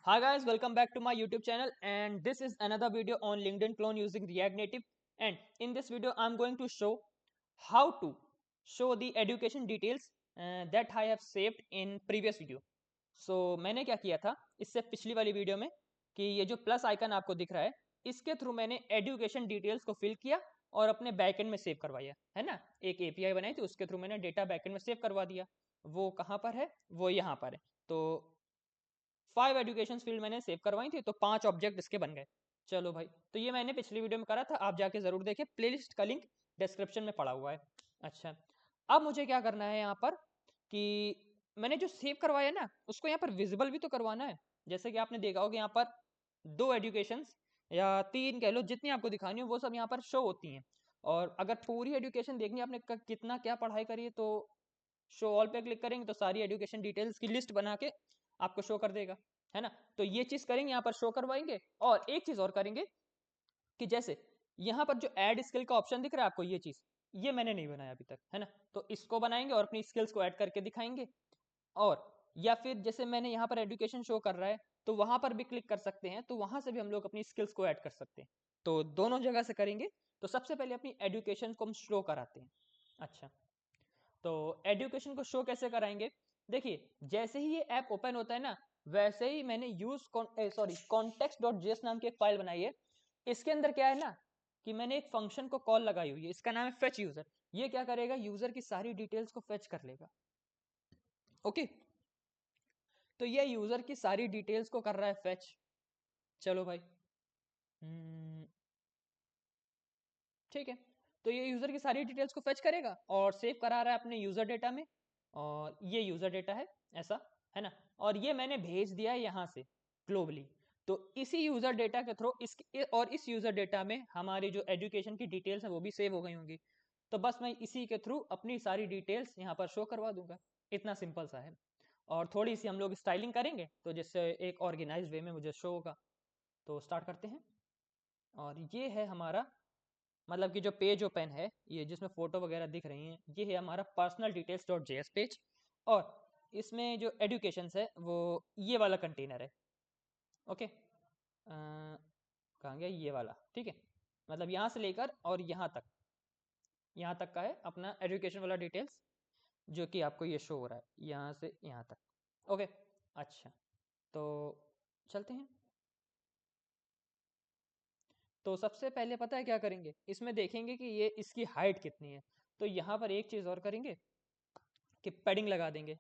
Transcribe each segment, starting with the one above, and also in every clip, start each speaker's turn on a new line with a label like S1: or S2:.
S1: Hi guys, welcome back to my YouTube channel, and this is another video on LinkedIn clone using React Native. And in this video I'm going to show how to show the education details that I have saved in previous video. So मैंने क्या किया था इससे पिछली वाली video में कि ये जो प्लस आइकन आपको दिख रहा है इसके थ्रू मैंने एजुकेशन डिटेल्स को फिल किया और अपने बैकएंड में सेव करवाया है ना। एक एपीआई बनाई थी, उसके थ्रू मैंने डेटा बैकएंड में सेव करवा दिया। वो कहाँ पर है? वो यहाँ पर है। तो 5 एजुकेशन फील्ड मैंने सेव करवाई थी, तो 5 ऑब्जेक्ट इसके बन गए। चलो भाई, तो ये मैंने पिछली वीडियो में करा था, आप जाके जरूर देखें, प्लेलिस्ट का लिंक डिस्क्रिप्शन में पड़ा हुआ है। अच्छा, अब मुझे क्या करना है यहाँ पर कि मैंने जो सेव करवाया ना उसको यहाँ पर विजिबल भी तो करवाना है। जैसे कि आपने देखा होगा यहाँ पर 2 एजुकेशन या 3 कह लो, जितनी आपको दिखानी हो वो सब यहाँ पर शो होती हैं। और अगर पूरी एजुकेशन देखनी है आपने कितना क्या पढ़ाई करी है, तो शो ऑल पे क्लिक करेंगे तो सारी एजुकेशन डिटेल्स की लिस्ट बना के आपको शो कर देगा, है ना। तो ये चीज करेंगे, यहाँ पर शो करवाएंगे। और एक चीज और करेंगे कि जैसे यहाँ पर जो ऐड स्किल का ऑप्शन दिख रहा है आपको, ये चीज ये मैंने नहीं बनाया अभी तक, है ना। तो इसको बनाएंगे और अपनी स्किल्स को ऐड करके दिखाएंगे। और या फिर जैसे मैंने यहाँ पर एजुकेशन शो कर रहा है तो वहां पर भी क्लिक कर सकते हैं, तो वहां से भी हम लोग अपनी स्किल्स को ऐड कर सकते हैं। तो दोनों जगह से करेंगे। तो सबसे पहले अपनी एजुकेशन को हम शो कराते हैं। अच्छा, तो एजुकेशन को शो कैसे कराएंगे? देखिए, जैसे ही ये ऐप ओपन होता है ना, वैसे ही मैंने कॉन्टेक्स्ट डॉट जेएस नाम की एक फाइल बनाई है। इसके अंदर क्या है ना कि मैंने एक फंक्शन को कॉल लगाई हुई है, इसका नाम है फेच यूजर। ये क्या करेगा? यूजर की सारी डिटेल्स को फेच कर लेगा। ओके, तो ये यूजर की सारी डिटेल्स को कर रहा है फेच। चलो भाई, ठीक है। तो ये यूजर की सारी डिटेल्स को फेच करेगा और सेव करा रहा है अपने यूजर डेटा में। और ये यूजर डेटा है ऐसा, है ना। और ये मैंने भेज दिया है यहाँ से ग्लोबली। तो इसी यूजर डेटा के थ्रू इस यूजर डेटा में हमारी जो एजुकेशन की डिटेल्स है वो भी सेव हो गई होंगी। तो बस मैं इसी के थ्रू अपनी सारी डिटेल्स यहाँ पर शो करवा दूंगा। इतना सिंपल सा है। और थोड़ी सी हम लोग स्टाइलिंग करेंगे तो जिससे एक ऑर्गेनाइज्ड वे में मुझे शो होगा। तो स्टार्ट करते हैं। और ये है हमारा, मतलब कि जो पेज ओपन है, ये जिसमें फोटो वगैरह दिख रही हैं, ये है हमारा personal details dot JS page. और इसमें जो एजुकेशन है वो ये वाला कंटेनर है। ओके, कहाँ गया ये वाला? ठीक है, मतलब यहाँ से लेकर और यहाँ तक का है अपना एजुकेशन वाला डिटेल्स, जो कि आपको ये शो हो रहा है यहाँ से यहाँ तक। ओके, अच्छा, तो चलते हैं। तो सबसे पहले पता है क्या करेंगे? इसमें देखेंगे कि ये इसकी हाइट कितनी है। तो यहाँ पर एक चीज़ और करेंगे कि पैडिंग लगा देंगे।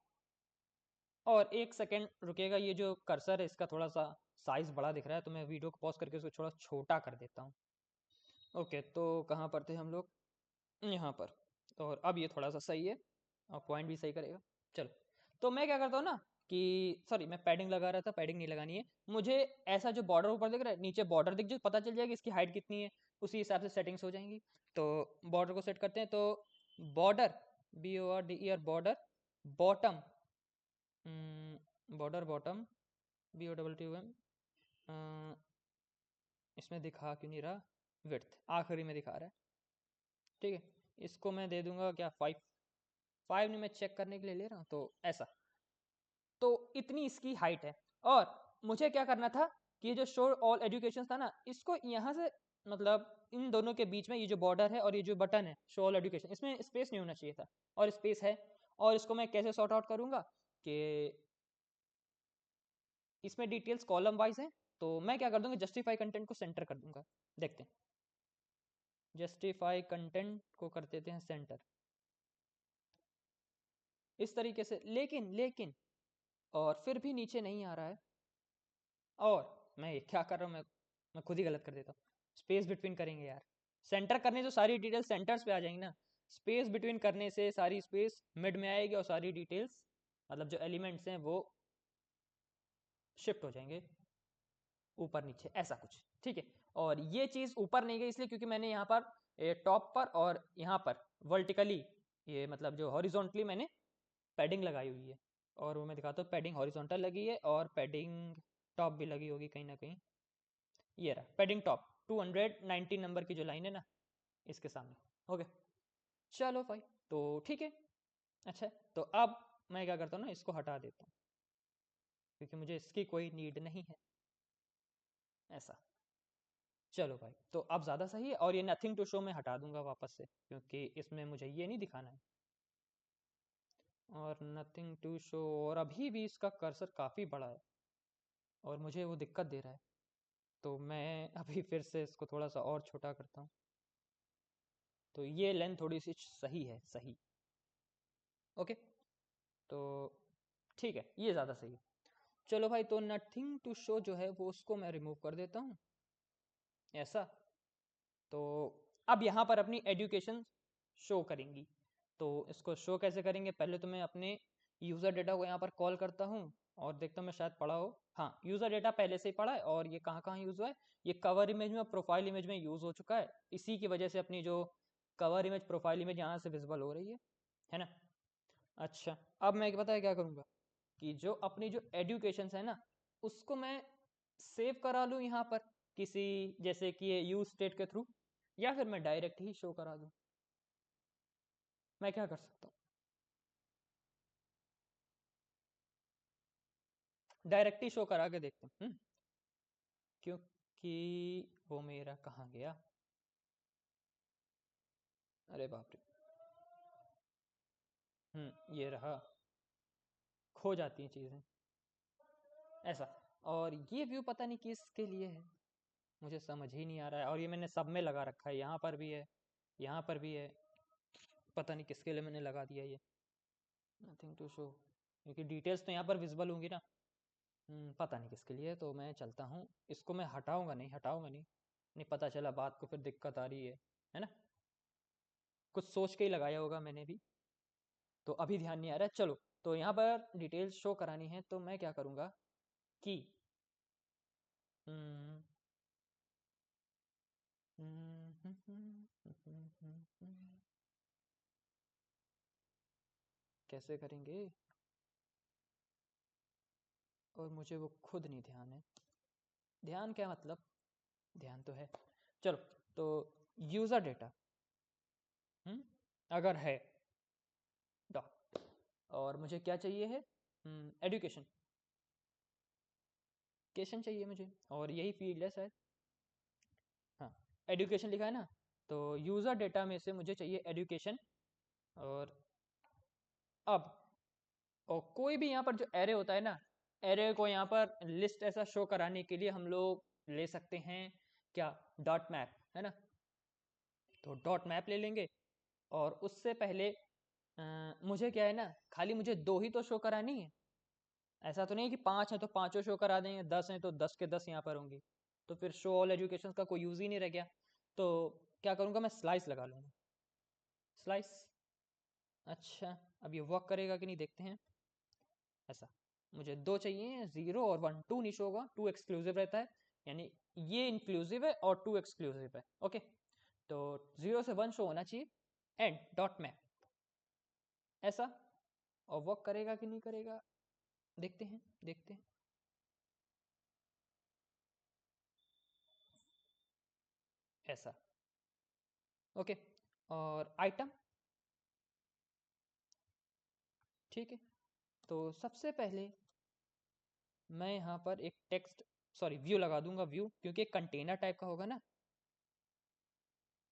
S1: और एक सेकेंड रुकेगा, ये जो कर्सर है इसका थोड़ा सा साइज बड़ा दिख रहा है, तो मैं वीडियो को पॉज करके उसको थोड़ा छोटा कर देता हूँ। ओके, तो कहाँ पर थे हम लोग? यहाँ पर। तो और अब ये थोड़ा सा सही है और पॉइंट भी सही करेगा। चलो, तो मैं क्या करता हूँ ना कि सॉरी, मैं पैडिंग लगा रहा था, पैडिंग नहीं लगानी है मुझे। ऐसा जो बॉर्डर ऊपर दिख रहा है, नीचे बॉर्डर दिख जाए, पता चल जाएगा इसकी हाइट कितनी है। उसी हिसाब से सेटिंग्स हो जाएंगी। तो बॉर्डर को सेट करते हैं। तो border, BORDER, border bottom, border bottom, BOTTOM, इसमें दिखा क्यों नहीं रहा? विड्थ आखिरी में दिखा रहा है। ठीक है, इसको मैं दे दूंगा क्या, 5 नहीं, मैं चेक करने के लिए ले रहा हूँ, तो ऐसा। तो इतनी इसकी हाइट है। और मुझे क्या करना था कि ये जो शो ऑल एजुकेशन था ना, इसको यहाँ से, मतलब इन दोनों के बीच में ये जो बॉर्डर है और ये जो बटन है शो ऑल एजुकेशन, इसमें स्पेस नहीं होना चाहिए था, और स्पेस है। और इसको मैं कैसे सॉर्ट आउट करूंगा कि इसमें डिटेल्स कॉलम वाइज है। तो मैं क्या कर दूंगा, जस्टिफाई कंटेंट को सेंटर कर दूंगा। देखते हैं, जस्टिफाई कंटेंट को कर देते हैं सेंटर, इस तरीके से। लेकिन लेकिन और फिर भी नीचे नहीं आ रहा है। और मैं ये क्या कर रहा हूँ, मैं खुद ही गलत कर देता हूँ। स्पेस बिटवीन करेंगे यार, सेंटर करने से सारी डिटेल्स सेंटर्स पे आ जाएंगी ना। स्पेस बिटवीन करने से सारी स्पेस मिड में आएगी और सारी डिटेल्स, मतलब जो एलिमेंट्स हैं वो शिफ्ट हो जाएंगे ऊपर नीचे, ऐसा कुछ। ठीक है, और ये चीज़ ऊपर नहीं गई इसलिए क्योंकि मैंने यहाँ पर टॉप पर और यहाँ पर वर्टिकली, ये मतलब जो हॉरिजॉन्टली मैंने पैडिंग लगाई हुई है। और वो मैं दिखाता हूँ, पैडिंग हॉरिजॉन्टल लगी है और पैडिंग टॉप भी लगी होगी कहीं ना कहीं। ये रहा पैडिंग टॉप, 219 नंबर की जो लाइन है ना, इसके सामने। ओके, चलो भाई, तो ठीक है। अच्छा, तो अब मैं क्या करता हूँ ना, इसको हटा देता हूँ। क्योंकि मुझे इसकी कोई नीड नहीं है। ऐसा। चलो भाई, तो अब ज़्यादा सही है। और ये नथिंग टू शो मैं हटा दूंगा वापस से, क्योंकि इसमें मुझे ये नहीं दिखाना है। और नथिंग टू शो, और अभी भी इसका कर्सर काफ़ी बड़ा है और मुझे वो दिक्कत दे रहा है। तो मैं अभी फिर से इसको थोड़ा सा और छोटा करता हूँ। तो ये लेंथ थोड़ी सी सही है, सही। ओके, तो ठीक है, ये ज़्यादा सही है। चलो भाई, तो नथिंग टू शो जो है वो उसको मैं रिमूव कर देता हूँ, ऐसा। तो अब यहाँ पर अपनी एजुकेशन शो करेंगी। तो इसको शो कैसे करेंगे? पहले तो मैं अपने यूज़र डेटा को यहाँ पर कॉल करता हूँ और देखता हूँ मैं शायद पढ़ा हो। हाँ, यूज़र डेटा पहले से ही पढ़ा है। और ये कहाँ कहाँ यूज़ हुआ है? ये कवर इमेज में, प्रोफाइल इमेज में यूज़ हो चुका है। इसी की वजह से अपनी जो कवर इमेज, प्रोफाइल इमेज यहाँ से विजिबल हो रही है ना? अच्छा, अब मैं पता है क्या करूँगा कि जो अपनी जो एजुकेशन है ना, उसको मैं सेव करा लूँ यहाँ पर किसी, जैसे कि ये यूज स्टेट के थ्रू, या फिर मैं डायरेक्ट ही शो करा दूँ। मैं क्या कर सकता हूँ? डायरेक्ट ही शो करा के देखते हैं। क्योंकि वो मेरा कहाँ गया? अरे बाप रे। ये रहा। खो जाती हैं चीज़ें, ऐसा। और ये व्यू पता नहीं किसके लिए है, मुझे समझ ही नहीं आ रहा है। और ये मैंने सब में लगा रखा है, यहाँ पर भी है, यहाँ पर भी है। पता नहीं किसके लिए मैंने लगा दिया ये नथिंग टू शो, क्योंकि डिटेल्स तो यहाँ पर विजिबल होंगी ना। पता नहीं किसके लिए है। तो मैं चलता हूँ, इसको मैं हटाऊंगा नहीं, हटाऊंगा नहीं। नहीं, पता चला बात को फिर दिक्कत आ रही है ना? कुछ सोच के ही लगाया होगा मैंने भी, तो अभी ध्यान नहीं आ रहा है। चलो, तो यहाँ पर डिटेल्स शो करानी है, तो मैं क्या करूँगा कि हम्म, हम्म, हम्म, हम्म, हम्म, हम्म, हम्म, कैसे करेंगे? और मुझे वो खुद नहीं ध्यान है। ध्यान क्या मतलब? ध्यान तो है। चलो, तो यूज़र डेटा अगर है डॉट, और मुझे क्या चाहिए है? एडुकेशन, एजुकेशन चाहिए मुझे, और यही फील्ड है शायद। हाँ, एडुकेशन लिखा है ना, तो यूज़र डेटा में से मुझे चाहिए एडुकेशन। और अब, और कोई भी यहाँ पर जो एरे होता है ना, एरे को यहाँ पर लिस्ट ऐसा शो कराने के लिए हम लोग ले सकते हैं क्या? डॉट मैप, है ना? तो डॉट मैप ले लेंगे। और उससे पहले मुझे क्या है ना, खाली मुझे दो ही तो शो करानी है। ऐसा तो नहीं है कि पांच है तो पांचों शो करा देंगे, 10 हैं तो 10 के 10 यहाँ पर होंगी। तो फिर शो ऑल एजुकेशन का कोई यूज ही नहीं रह गया। तो क्या करूँगा, मैं स्लाइस लगा लूँगा, स्लाइस। अच्छा, अब ये वर्क करेगा कि नहीं देखते हैं। ऐसा, मुझे दो चाहिए, 0 और 1, 2 नहीं शो होगा, 2 एक्सक्लूसिव रहता है। यानी ये इंक्लूसिव है और 2 एक्सक्लूसिव है। ओके, तो 0 से 1 शो होना चाहिए। एंड डॉट मैप, ऐसा। और वर्क करेगा कि नहीं करेगा, देखते हैं, देखते हैं। ऐसा। ओके, और आइटम, ठीक है। तो सबसे पहले मैं यहाँ पर एक टेक्स्ट, सॉरी व्यू लगा दूंगा, व्यू, क्योंकि एक कंटेनर टाइप का होगा ना।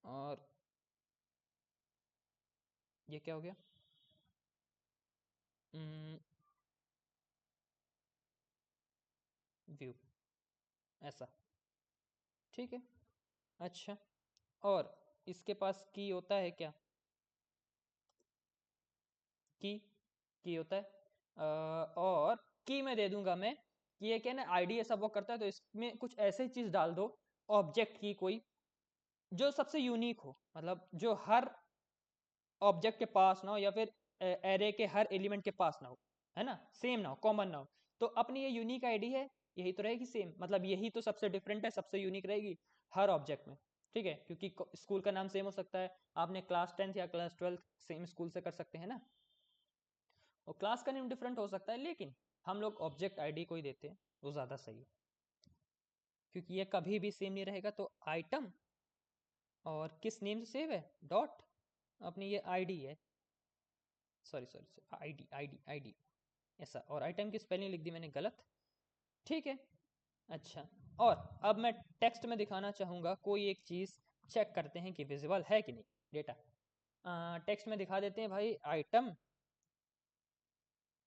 S1: और ये क्या हो गया? व्यू, ऐसा, ठीक है। अच्छा, और इसके पास की होता है क्या? की होता है। और की में दे दूंगा मैं कि ये क्या ना, आईडी ऐसा वो करता है, तो इसमें कुछ ऐसे चीज डाल दो, ऑब्जेक्ट की कोई, जो सबसे यूनिक हो, मतलब जो हर ऑब्जेक्ट के पास ना हो, या फिर एरे के हर एलिमेंट के पास ना हो, है ना? सेम ना हो, कॉमन ना हो। तो अपनी ये यूनिक आईडी है, यही तो रहेगी सेम, मतलब यही तो सबसे डिफरेंट है, सबसे यूनिक रहेगी हर ऑब्जेक्ट में। ठीक है, क्योंकि स्कूल का नाम सेम हो सकता है, आपने क्लास 10th या क्लास 12th सेम स्कूल से कर सकते हैं ना। और क्लास का नेम डिफरेंट हो सकता है, लेकिन हम लोग ऑब्जेक्ट आईडी को ही देते हैं, वो ज़्यादा सही है, क्योंकि ये कभी भी सेम नहीं रहेगा। तो आइटम, और किस नेम से सेव है? डॉट, अपनी ये आईडी है, sorry sorry, ID ID ID, ऐसा। और आइटम की स्पेलिंग लिख दी मैंने गलत, ठीक है। अच्छा, और अब मैं टेक्स्ट में दिखाना चाहूँगा कोई एक चीज़, चेक करते हैं कि विजिबल है कि नहीं डेटा। टेक्स्ट में दिखा देते हैं भाई आइटम,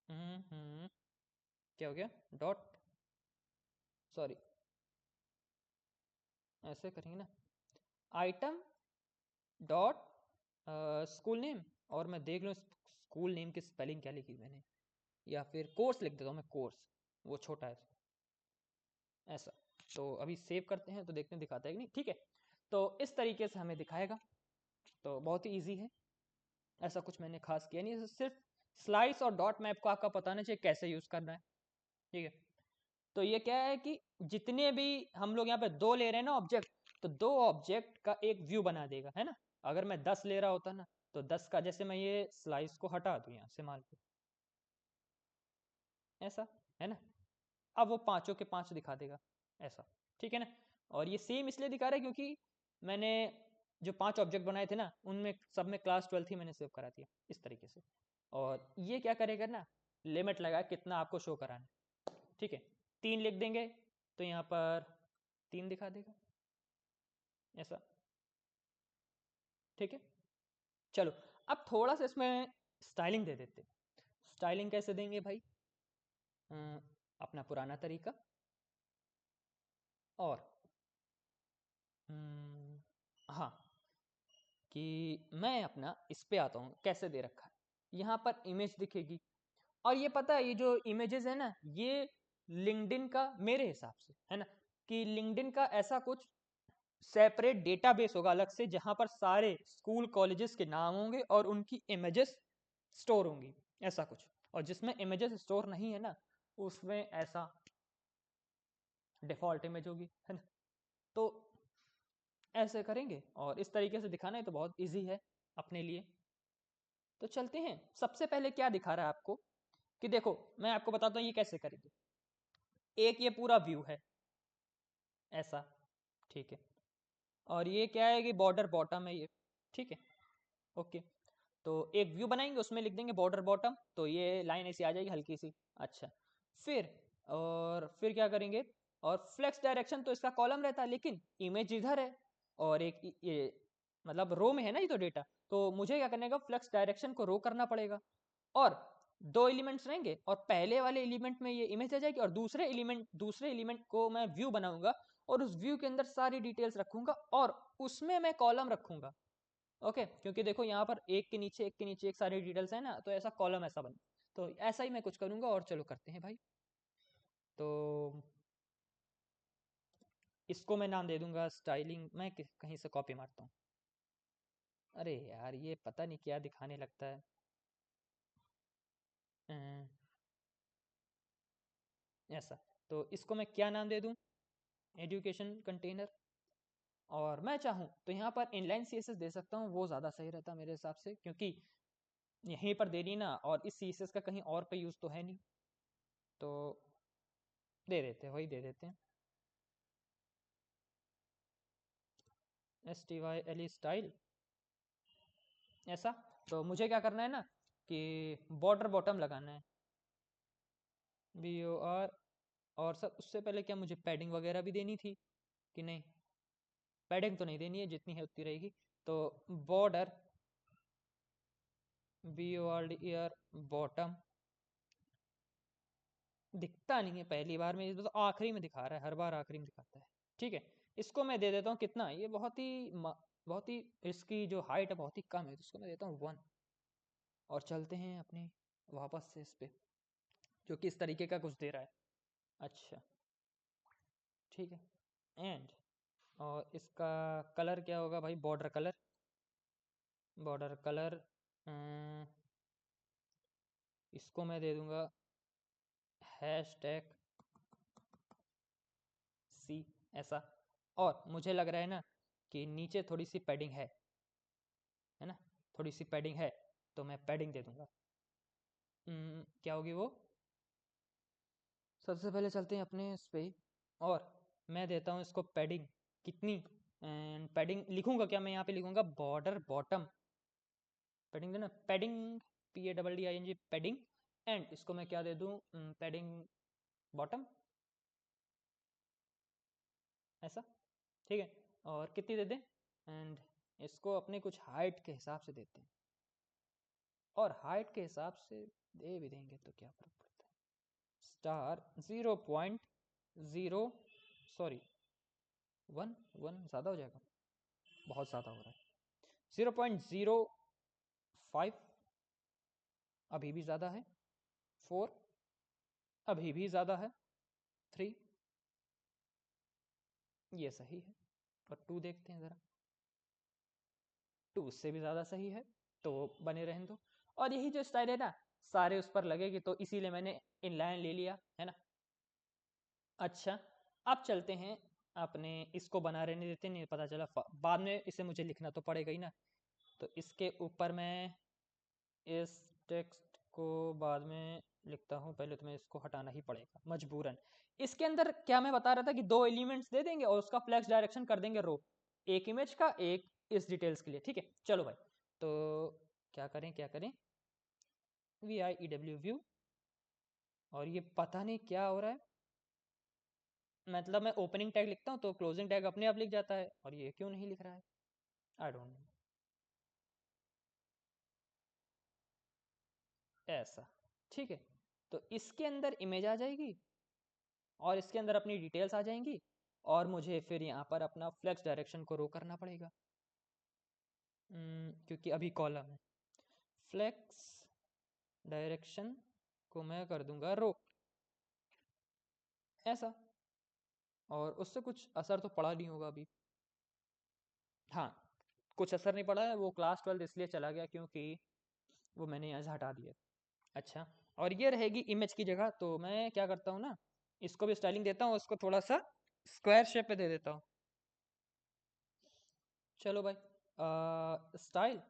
S1: क्या हो गया, डॉट, सॉरी ऐसे करेंगे ना, आइटम डॉट स्कूल नेम, और मैं देख लूँ स्कूल नेम की स्पेलिंग क्या लिखी मैंने, या फिर कोर्स लिख देता हूँ मैं, कोर्स, वो छोटा है ऐसा। तो अभी सेव करते हैं तो देखते हैं दिखाता है कि नहीं। ठीक है, तो इस तरीके से हमें दिखाएगा। तो बहुत ही ईजी है, ऐसा कुछ मैंने खास किया नहीं, सिर्फ स्लाइस और डॉट मैप को आपका पता नहीं चाहिए कैसे यूज़ करना है। ठीक है, तो ये क्या है कि जितने भी हम लोग यहाँ पे दो ले रहे हैं ना ऑब्जेक्ट, तो दो ऑब्जेक्ट का एक व्यू बना देगा, है ना। अगर मैं 10 ले रहा होता ना, तो 10 का, जैसे मैं ये स्लाइस को हटा दूं यहाँ से मान लो, ऐसा, है ना। अब वो पांचों के पांच दिखा देगा ऐसा, ठीक है ना। और ये सेम इसलिए दिखा रहा है क्योंकि मैंने जो पांच ऑब्जेक्ट बनाए थे ना, उनमें सब में क्लास 12 ही मैंने सेव करा दिया इस तरीके से। और ये क्या करेगा ना, लिमिट लगा कितना आपको शो कराना है। ठीक है, 3 लिख देंगे तो यहाँ पर 3 दिखा देगा ऐसा। ठीक है, चलो अब थोड़ा सा इसमें स्टाइलिंग दे देते हैं। स्टाइलिंग कैसे देंगे भाई, अपना पुराना तरीका, और हाँ, कि मैं अपना इस पे आता हूँ, कैसे दे रखा है, यहाँ पर इमेज दिखेगी। और ये पता है, ये जो इमेजेस है ना, ये लिंक्डइन का मेरे हिसाब से है ना, कि लिंक्डइन का ऐसा कुछ सेपरेट डेटाबेस होगा अलग से, जहां पर सारे स्कूल कॉलेजेस के नाम होंगे और उनकी इमेजेस स्टोर होंगी, ऐसा कुछ। और जिसमें इमेजेस स्टोर नहीं है ना, उसमें ऐसा डिफॉल्ट इमेज होगी, है ना। तो ऐसे करेंगे, और इस तरीके से दिखाना है तो बहुत इजी है अपने लिए। तो चलते हैं, सबसे पहले क्या दिखा रहा है आपको, कि देखो मैं आपको बताता हूँ ये कैसे करेंगे। एक ये पूरा व्यू है ऐसा, ठीक है। और ये क्या है कि बॉर्डर बॉटम है ये, ठीक है, ओके। तो एक व्यू बनाएंगे, उसमें लिख देंगे बॉर्डर बॉटम, तो ये लाइन ऐसी आ जाएगी हल्की सी। अच्छा, फिर और फिर क्या करेंगे, और फ्लेक्स डायरेक्शन तो इसका कॉलम रहता है, लेकिन इमेज इधर है, और एक ये मतलब रो में है ना ये तो डेटा, तो मुझे क्या करने का, फ्लेक्स डायरेक्शन को रो करना पड़ेगा। और दो एलिमेंट्स रहेंगे, और पहले वाले एलिमेंट में ये इमेज आ जाएगी, और दूसरे एलिमेंट को मैं व्यू बनाऊंगा, और उस व्यू के अंदर सारी डिटेल्स रखूंगा, और उसमें मैं कॉलम रखूंगा। ओके, क्योंकि देखो यहाँ पर एक के नीचे एक सारी डिटेल्स है ना, तो ऐसा कॉलम ऐसा बने। तो ऐसा ही मैं कुछ करूंगा, और चलो करते हैं भाई। तो इसको मैं नाम दे दूंगा स्टाइलिंग, मैं कहीं से कॉपी मारता हूँ। अरे यार, ये पता नहीं क्या दिखाने लगता है। ऐसा, तो इसको मैं क्या नाम दे दूं, एजुकेशन कंटेनर। और मैं चाहूँ तो यहाँ पर इनलाइन सीएसएस दे सकता हूँ, वो ज़्यादा सही रहता मेरे हिसाब से, क्योंकि यहीं पर देनी ना, और इस सीएसएस का कहीं और पे यूज़ तो है नहीं। तो दे देते हैं, वही दे देते हैं, STYLE स्टाइल ऐसा। तो मुझे क्या करना है ना, कि बॉर्डर बॉटम लगाना है, BOR। और सब उससे पहले क्या मुझे पैडिंग वगैरह भी देनी थी कि नहीं, पैडिंग तो नहीं देनी है, जितनी है उतनी रहेगी। तो बॉर्डर BORDER बॉटम दिखता नहीं है पहली बार में, ये तो आखिरी में दिखा रहा है, हर बार आखिरी में दिखाता है। ठीक है, इसको मैं दे देता हूँ कितना, ये बहुत ही इसकी जो हाइट है बहुत ही कम है, तो इसको मैं देता हूँ 1। और चलते हैं अपने वापस से इस पे, जो कि इस तरीके का कुछ दे रहा है। अच्छा, ठीक है, एंड और इसका कलर क्या होगा भाई, बॉर्डर कलर, बॉर्डर कलर इसको मैं दे दूंगा #C ऐसा। और मुझे लग रहा है ना कि नीचे थोड़ी सी पैडिंग है ना, थोड़ी सी पैडिंग है, तो मैं पैडिंग दे दूंगा। क्या होगी वो, सबसे पहले चलते हैं अपने इस पे, और मैं देता हूँ इसको पैडिंग कितनी, एंड पैडिंग लिखूंगा क्या, मैं यहाँ पे लिखूंगा बॉर्डर बॉटम, पैडिंग देना, पैडिंग PADDING पैडिंग। एंड इसको मैं क्या दे दूँ, पैडिंग बॉटम, ऐसा, ठीक है। और कितनी दे दें, एंड इसको अपने कुछ हाइट के हिसाब से देते हैं, और हाइट के हिसाब से दे भी देंगे तो क्या फर्क पड़ता है। स्टार 0.0, सॉरी 1 ज़्यादा हो जाएगा, बहुत ज़्यादा हो रहा है। 0.05 अभी भी ज़्यादा है, 4 अभी भी ज़्यादा है, 3 ये सही है, और 2 देखते हैं ज़रा, 2 उससे भी ज़्यादा सही है, तो बने रहने दो। और यही जो स्टाइल है ना, सारे उस पर लगेगी, तो इसीलिए मैंने इनलाइन ले लिया है ना। अच्छा, अब चलते हैं अपने, इसको बना रहने देते, नहीं पता चला बाद में इसे मुझे लिखना तो पड़ेगा ही ना। तो इसके ऊपर मैं इस टेक्स्ट को बाद में लिखता हूँ, पहले तो मैं इसको हटाना ही पड़ेगा मजबूरन। इसके अंदर क्या मैं बता रहा था कि 2 एलिमेंट्स दे देंगे और उसका फ्लेक्स डायरेक्शन कर देंगे रो, एक इमेज का, एक इस डिटेल्स के लिए, ठीक है। चलो भाई, तो क्या करें क्या करें, VIEW व्यू, और ये पता नहीं क्या हो रहा है, मतलब मैं ओपनिंग टैग लिखता हूँ तो क्लोजिंग टैग अपने आप लिख जाता है, और ये क्यों नहीं लिख रहा है, आई डोंट नो। ऐसा, ठीक है। तो इसके अंदर इमेज आ जाएगी, और इसके अंदर अपनी डिटेल्स आ जाएंगी, और मुझे फिर यहाँ पर अपना फ्लेक्स डायरेक्शन को रो करना पड़ेगा, क्योंकि अभी कॉलम है। फ्लेक्स डायरेक्शन को मैं कर दूंगा रो, ऐसा, और उससे कुछ असर तो पड़ा नहीं होगा अभी। हाँ, कुछ असर नहीं पड़ा है, वो क्लास 12 इसलिए चला गया क्योंकि वो मैंने यहाँ से हटा दिया। अच्छा, और ये रहेगी इमेज की जगह, तो मैं क्या करता हूँ ना, इसको भी स्टाइलिंग देता हूँ, उसको थोड़ा सा स्क्वायर शेप पे दे देता हूँ। चलो भाई, स्टाइल,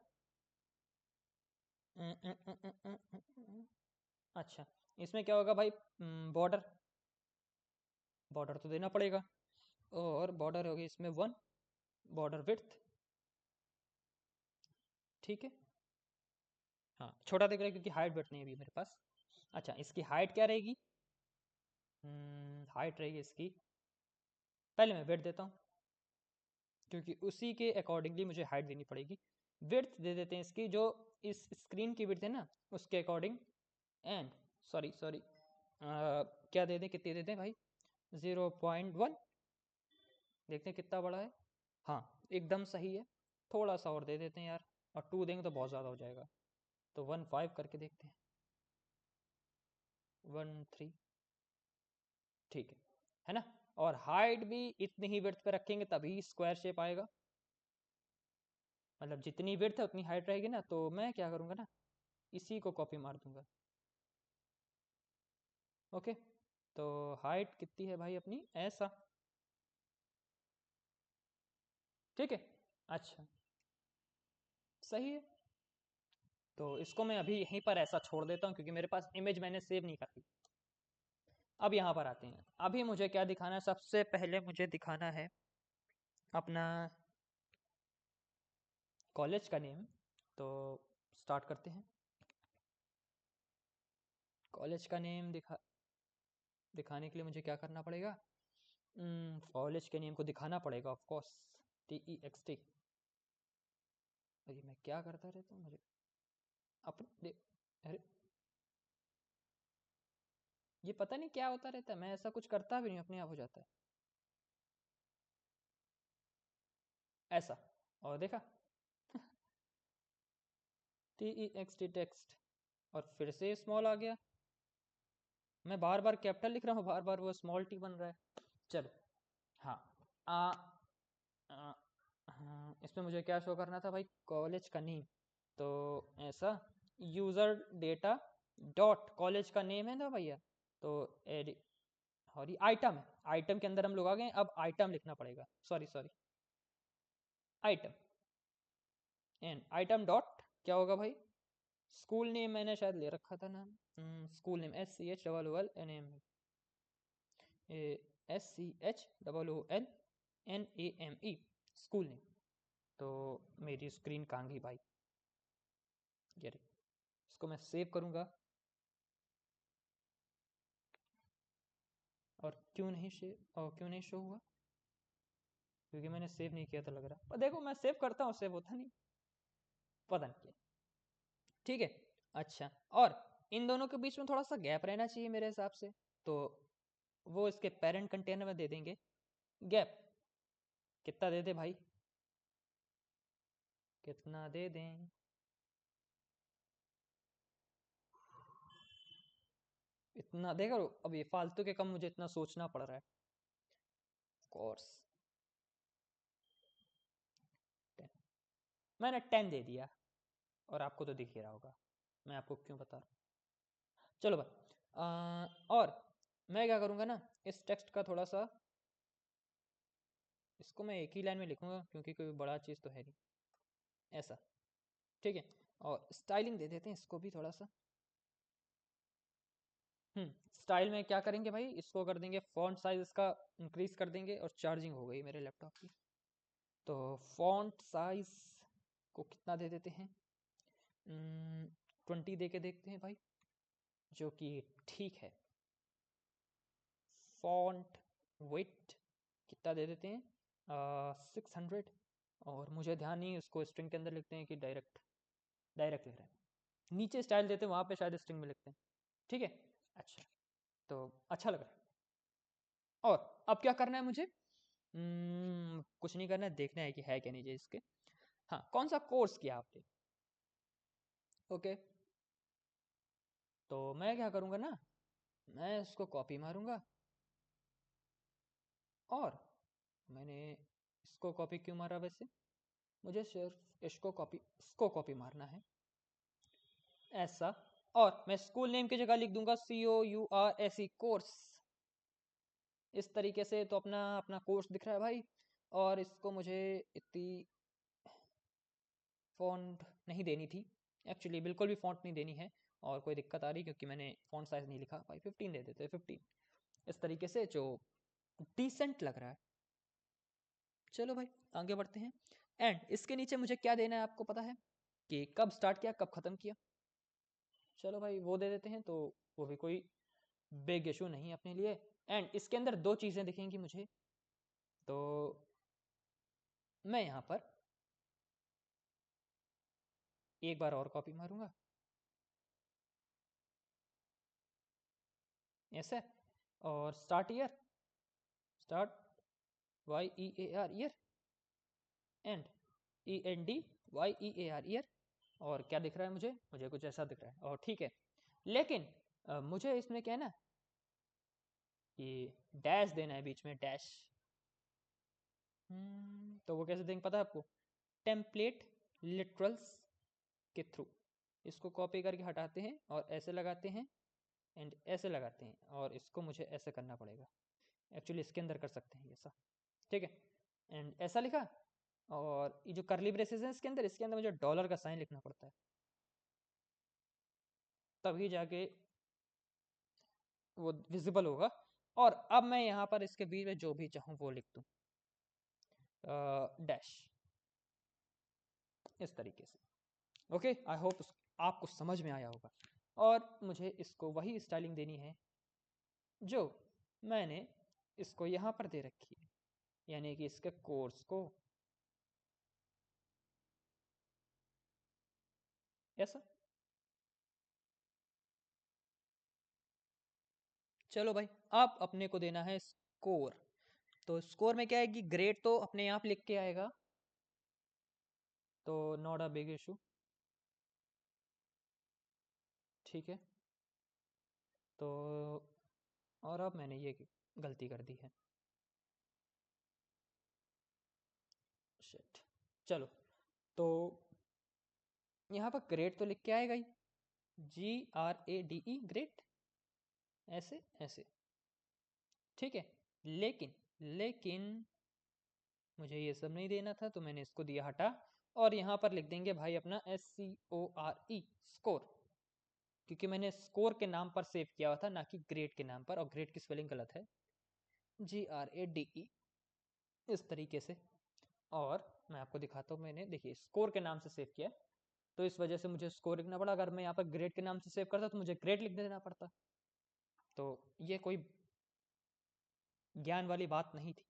S1: अच्छा, इसमें क्या होगा भाई, बॉर्डर, बॉर्डर तो देना पड़ेगा, और बॉर्डर होगी इसमें 1, बॉर्डर विड्थ, ठीक है। हाँ, छोटा दिख रहा है क्योंकि हाइट विड्थ नहीं है अभी मेरे पास। अच्छा, इसकी हाइट क्या रहेगी, हाइट रहेगी इसकी, पहले मैं विड्थ देता हूँ क्योंकि उसी के अकॉर्डिंगली मुझे हाइट देनी पड़ेगी। विड्थ दे देते हैं इसकी, जो इस स्क्रीन की विड्थ है ना उसके अकॉर्डिंग, एंड सॉरी सॉरी, क्या दे दें, कितनी दे दें भाई, 0.1, देखते हैं कितना बड़ा है। हाँ, एकदम सही है, थोड़ा सा और दे देते हैं यार, और 2 देंगे तो बहुत ज़्यादा हो जाएगा, तो 1.5 करके देखते हैं, 1.3, ठीक है ना। और हाइट भी इतनी ही विड्थ पे रखेंगे तभी स्क्वायर शेप आएगा, मतलब जितनी विड्थ है उतनी हाइट रहेगी ना, तो मैं क्या करूँगा ना, इसी को कॉपी मार दूंगा, ओके। तो हाइट कितनी है भाई अपनी, ऐसा, ठीक है। अच्छा, सही है, तो इसको मैं अभी यहीं पर ऐसा छोड़ देता हूँ क्योंकि मेरे पास इमेज मैंने सेव नहीं करी। अब यहाँ पर आते हैं, अभी मुझे क्या दिखाना है, सबसे पहले मुझे दिखाना है अपना कॉलेज का नेम, तो स्टार्ट करते हैं। कॉलेज का नेम दिखाने के लिए मुझे क्या करना पड़ेगा, कॉलेज के नेम को दिखाना पड़ेगा ऑफ कोर्स, TEXT। अरे मैं क्या करता रहता हूँ, मुझे अपने, अरे ये पता नहीं क्या होता रहता है, मैं ऐसा कुछ करता भी नहीं, अपने आप हो जाता है ऐसा, और देखा, TEXT टेक्स्ट, और फिर से स्मॉल आ गया, मैं बार बार कैपिटल लिख रहा हूँ, बार बार वो स्मॉल टी बन रहा है। चलो, हाँ, आ, आ, हाँ, इसमें मुझे क्या शो करना था भाई, कॉलेज का नेम, तो ऐसा, यूज़र डेटा डॉट कॉलेज का नेम है ना भैया, तो एड, और ये आइटम है, आइटम के अंदर हम लोग आ गए, अब आइटम लिखना पड़ेगा, sorry sorry, item, and item dot क्या होगा भाई, स्कूल नेम मैंने शायद ले रखा था नाम, school name SCHOOLNAME, SCHOOLNAME, school name. तो मेरी स्क्रीन कहाँ गई भाई, ये रही, इसको मैं सेव करूँगा, और क्यों नहीं शो हुआ, क्योंकि मैंने सेव नहीं किया था लग रहा, पर देखो मैं सेव करता हूँ, सेव होता नहीं, पता नहीं क्या। ठीक है, अच्छा, और इन दोनों के बीच में थोड़ा सा गैप रहना चाहिए मेरे हिसाब से, तो वो इसके पेरेंट कंटेनर में दे देंगे गैप। कितना दे दे भाई, कितना दे दें? इतना देखो, अब ये फालतू के कम मुझे इतना सोचना पड़ रहा है। कोर्स मैंने 10 दे दिया, और आपको तो दिख ही रहा होगा, मैं आपको क्यों बता रहा हूँ। चलो भाई, और मैं क्या करूँगा ना, इस टेक्स्ट का थोड़ा सा, इसको मैं एक ही लाइन में लिखूंगा क्योंकि कोई बड़ा चीज़ तो है नहीं, ऐसा। ठीक है, और स्टाइलिंग दे देते हैं इसको भी थोड़ा सा। स्टाइल में क्या करेंगे भाई, इसको कर देंगे फॉन्ट साइज इसका इंक्रीज कर देंगे, और चार्जिंग हो गई मेरे लैपटॉप की। तो फॉन्ट साइज को कितना दे देते हैं, 20 दे के देखते हैं भाई, जो कि ठीक है। फॉन्ट विड्थ कितना दे देते हैं, 600, और मुझे ध्यान नहीं, उसको स्ट्रिंग के अंदर लिखते हैं कि डायरेक्ट, डायरेक्ट लिख रहे हैं, नीचे स्टाइल देते हैं वहाँ पे शायद स्ट्रिंग में लिखते हैं। ठीक है, अच्छा, तो अच्छा लग रहा है। और अब क्या करना है मुझे, कुछ नहीं करना है, देखना है कि है क्या नहीं इसके। हाँ, कौन सा कोर्स किया आपने, ओके। तो मैं क्या करूँगा ना, मैं इसको कॉपी मारूंगा, और मैंने इसको कॉपी क्यों मारा वैसे, मुझे सिर्फ इसको कॉपी मारना है, ऐसा। और मैं स्कूल नेम की जगह लिख दूंगा COURSE, कोर्स। इस तरीके से तो अपना अपना कोर्स दिख रहा है भाई। और इसको मुझे इतनी फॉन्ट नहीं देनी थी, एक्चुअली बिल्कुल भी फॉन्ट नहीं देनी है, और कोई दिक्कत आ रही क्योंकि मैंने फॉन्ट साइज नहीं लिखा भाई, 15 दे देते, 15, इस तरीके से जो डिसेंट लग रहा है। चलो भाई, आगे बढ़ते हैं। एंड इसके नीचे मुझे क्या देना है आपको पता है, कि कब स्टार्ट किया कब ख़त्म किया। चलो भाई वो दे देते हैं, तो वो भी कोई बिग इशू नहीं है अपने लिए। एंड इसके अंदर दो चीज़ें दिखेंगी मुझे, तो मैं यहाँ पर एक बार और कॉपी मारूंगा, ऐसे। और start year, start YEAR year, and END YEAR year. और क्या दिख रहा है मुझे, मुझे कुछ ऐसा दिख रहा है, और ठीक है। लेकिन मुझे इसमें क्या है ना, कि डैश देना है बीच में, डैश। तो वो कैसे देंगे पता है आपको, टेम्पलेट लिटरल्स के थ्रू। इसको कॉपी करके हटाते हैं और ऐसे लगाते हैं, एंड ऐसे लगाते हैं, और इसको मुझे ऐसे करना पड़ेगा। एक्चुअली इसके अंदर कर सकते हैं ऐसा, ठीक है। एंड ऐसा लिखा, और ये जो करली ब्रेसेस हैं इसके अंदर मुझे डॉलर का साइन लिखना पड़ता है, तभी जाके वो विजिबल होगा। और अब मैं यहाँ पर इसके बीच में जो भी चाहूँ वो लिख दूँ, डैश, इस तरीके से। ओके, आई होप आपको समझ में आया होगा। और मुझे इसको वही स्टाइलिंग देनी है जो मैंने इसको यहाँ पर दे रखी है, यानी कि इसके कोर्स को ऐसा। चलो भाई, आप अपने को देना है स्कोर। तो स्कोर में क्या है कि ग्रेड तो अपने आप लिख के आएगा, तो नॉट अ बिग इशू, ठीक है। तो और अब मैंने ये गलती कर दी है, शिट। चलो, तो यहाँ पर ग्रेड तो लिख के आएगा ही, GRADE, ग्रेड, ऐसे ऐसे, ठीक है। लेकिन लेकिन मुझे ये सब नहीं देना था, तो मैंने इसको दिया हटा, और यहाँ पर लिख देंगे भाई अपना SCORE, स्कोर, क्योंकि मैंने स्कोर के नाम पर सेव किया हुआ था, ना कि ग्रेड के नाम पर, और ग्रेड की स्पेलिंग गलत है, GRADE, इस तरीके से। और मैं आपको दिखाता हूँ, मैंने देखिए स्कोर के नाम से सेव किया, तो इस वजह से मुझे स्कोर लिखना पड़ा। अगर मैं यहाँ पर ग्रेड के नाम से सेव करता तो मुझे ग्रेड लिख देना पड़ता, तो ये कोई ज्ञान वाली बात नहीं थी।